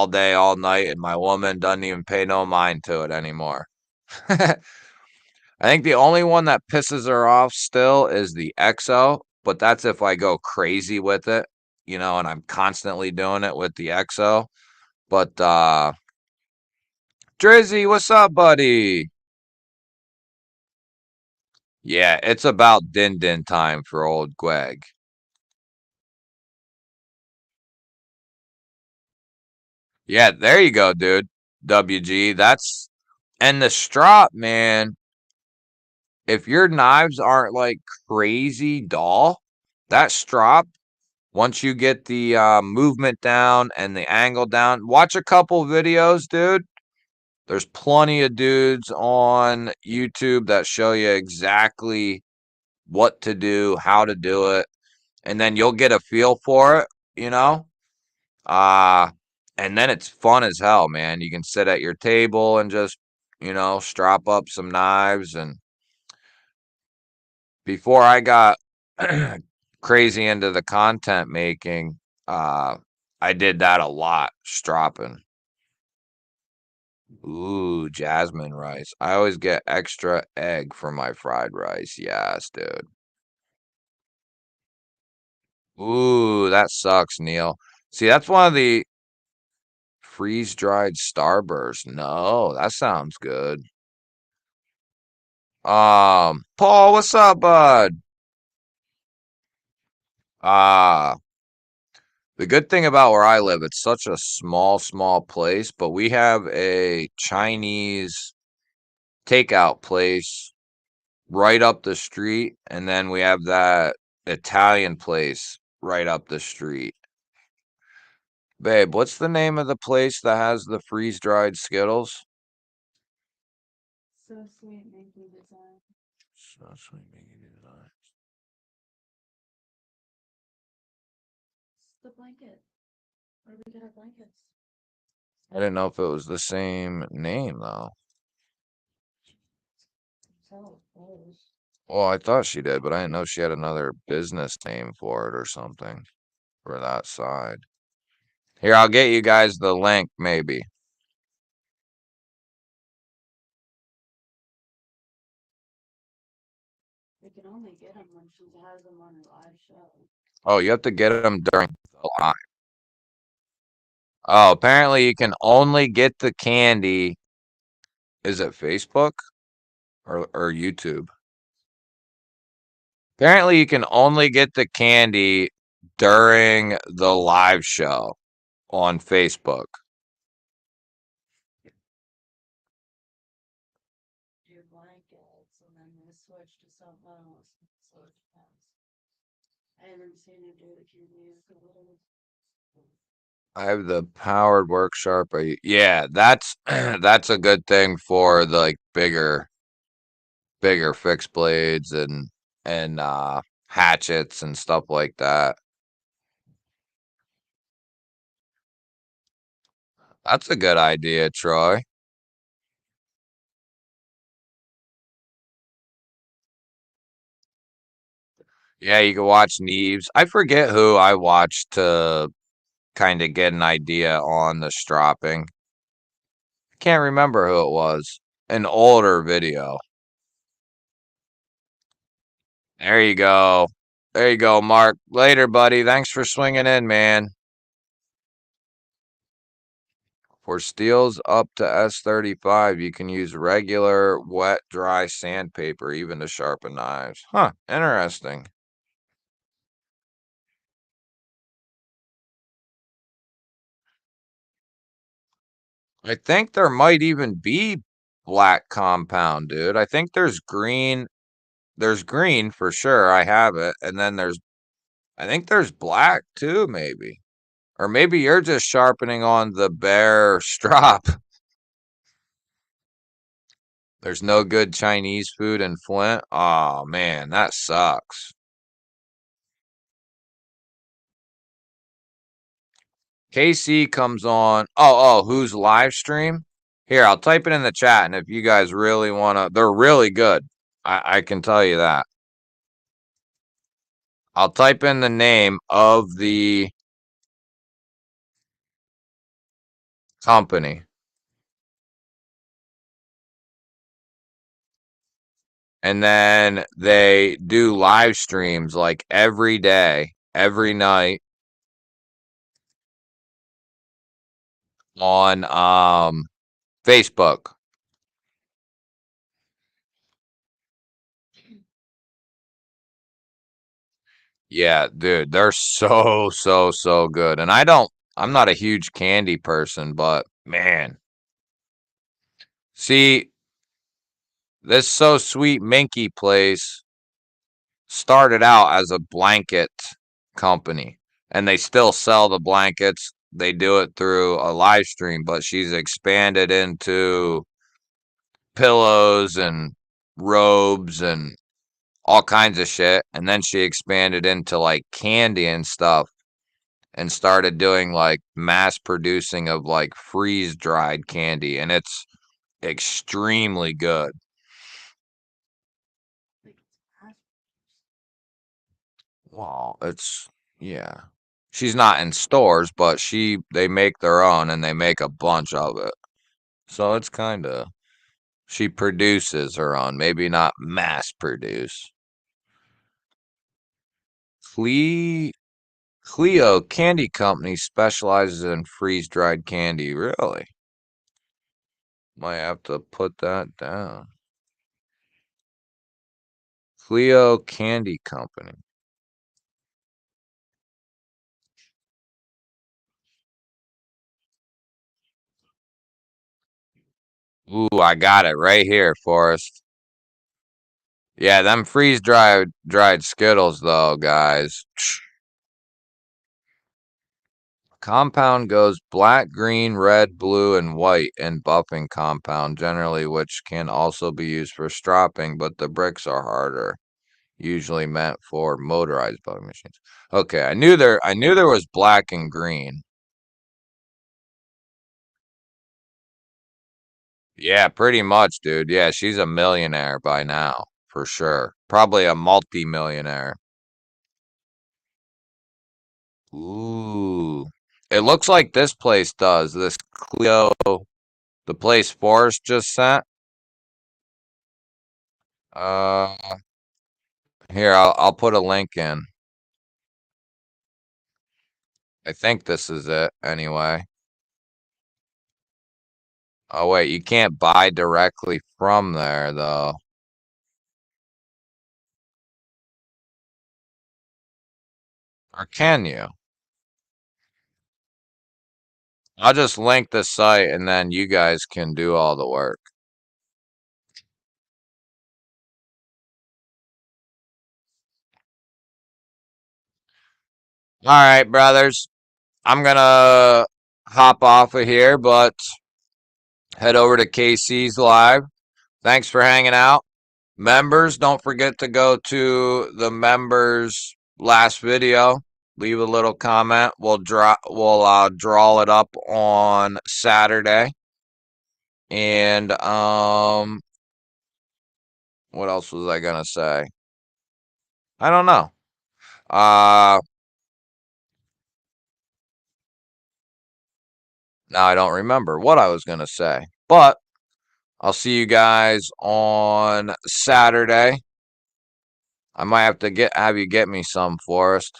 day, all night, and my woman doesn't even pay no mind to it anymore. I think the only one that pisses her off still is the XO, but that's if I go crazy with it, and I'm constantly doing it with the XO. But Drizzy, what's up, buddy? Yeah, it's about din din time for old Gweg. Yeah, there you go, dude. WG. And the strop, man. If your knives aren't like crazy dull, that strop, once you get the movement down and the angle down, watch a couple videos, dude. There's plenty of dudes on YouTube that show you exactly what to do, how to do it, and then you'll get a feel for it, you know? Uh, and then it's fun as hell, man. You can sit at your table and just, strap up some knives. And before I got crazy into the content making, I did that a lot, stropping. Ooh, jasmine rice. I always get extra egg for my fried rice. Yes, dude. Ooh, that sucks, Neil. See, that's one of the freeze-dried Starburst. No, that sounds good. Paul, what's up, bud? Ah, the good thing about where I live, it's such a small place, but we have a Chinese takeout place right up the street, and then we have that Italian place right up the street. Babe, what's the name of the place that has the freeze-dried Skittles? So sweet, making design. So sweet, making design. The blanket. Where do we get our blankets? I didn't know if it was the same name though. Well, I thought she did, but I didn't know she had another business name for it or something for that side. Here, I'll get you guys the link, maybe. Oh, you have to get them during the live. Oh, apparently you can only get the candy. Is it Facebook or YouTube? Apparently you can only get the candy during the live show on Facebook. I have the powered work sharp. Yeah, that's that's a good thing for the like bigger fixed blades and hatchets and stuff like that. That's a good idea, Troy. Yeah, you can watch Neves. I forget who I watched to kind of get an idea on the stropping. Can't remember who it was. An older video. There you go. There you go, Mark. Later, buddy. Thanks for swinging in, man. For steels up to S35, you can use regular, wet, dry sandpaper even to sharpen knives. Huh, interesting. I think there might even be black compound, dude. I think there's green. There's green for sure. I have it. And then I think there's black too, maybe. Or maybe you're just sharpening on the bare strop. There's no good Chinese food in Flint. Oh, man, that sucks. KC comes on. Who's live stream? Here, I'll type it in the chat. And if you guys really want to, they're really good. I can tell you that. I'll type in the name of the company. And then they do live streams like every day, every night on Facebook. Yeah, dude, they're so good. And I'm not a huge candy person, but man, see, this So Sweet Minky place started out as a blanket company and they still sell the blankets. They do it through a live stream, but she's expanded into pillows and robes and all kinds of shit. And then she expanded into like candy and stuff and started doing like mass producing of like freeze dried candy. And it's extremely good. Well, yeah. She's not in stores, but they make their own and they make a bunch of it. So it's kind of she produces her own, maybe not mass produce. Cle Cleo Candy Company specializes in freeze-dried candy. Really? Might have to put that down. Cleo Candy Company. Ooh, I got it right here, Forrest. Yeah, them freeze dried Skittles though, guys. Compound goes black, green, red, blue, and white in buffing compound generally, which can also be used for stropping, but the bricks are harder, usually meant for motorized buffing machines. Okay, I knew there was black and green. Yeah, pretty much, dude. Yeah, she's a millionaire by now, for sure. Probably a multi-millionaire. Ooh. It looks like this place does. This Clio, the place Forrest just sent. Uh, Here, I'll put a link in. I think this is it anyway. Oh wait, you can't buy directly from there though. Or can you? I'll just link the site and then you guys can do all the work. All right, brothers. I'm gonna hop off of here, but head over to KC's live. Thanks for hanging out. Members, don't forget to go to the members last video. Leave a little comment. We'll draw it up on Saturday. And what else was I gonna say? I don't know. Uh Now I don't remember what I was gonna say. But I'll see you guys on Saturday. I might have to have you get me some, Forrest.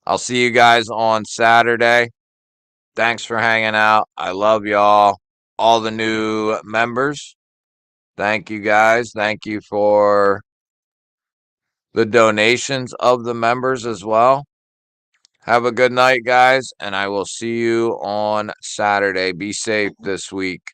I'll see you guys on Saturday. Thanks for hanging out. I love y'all. All the new members. Thank you guys. Thank you for the donations of the members as well. Have a good night, guys, and I will see you on Saturday. Be safe this week.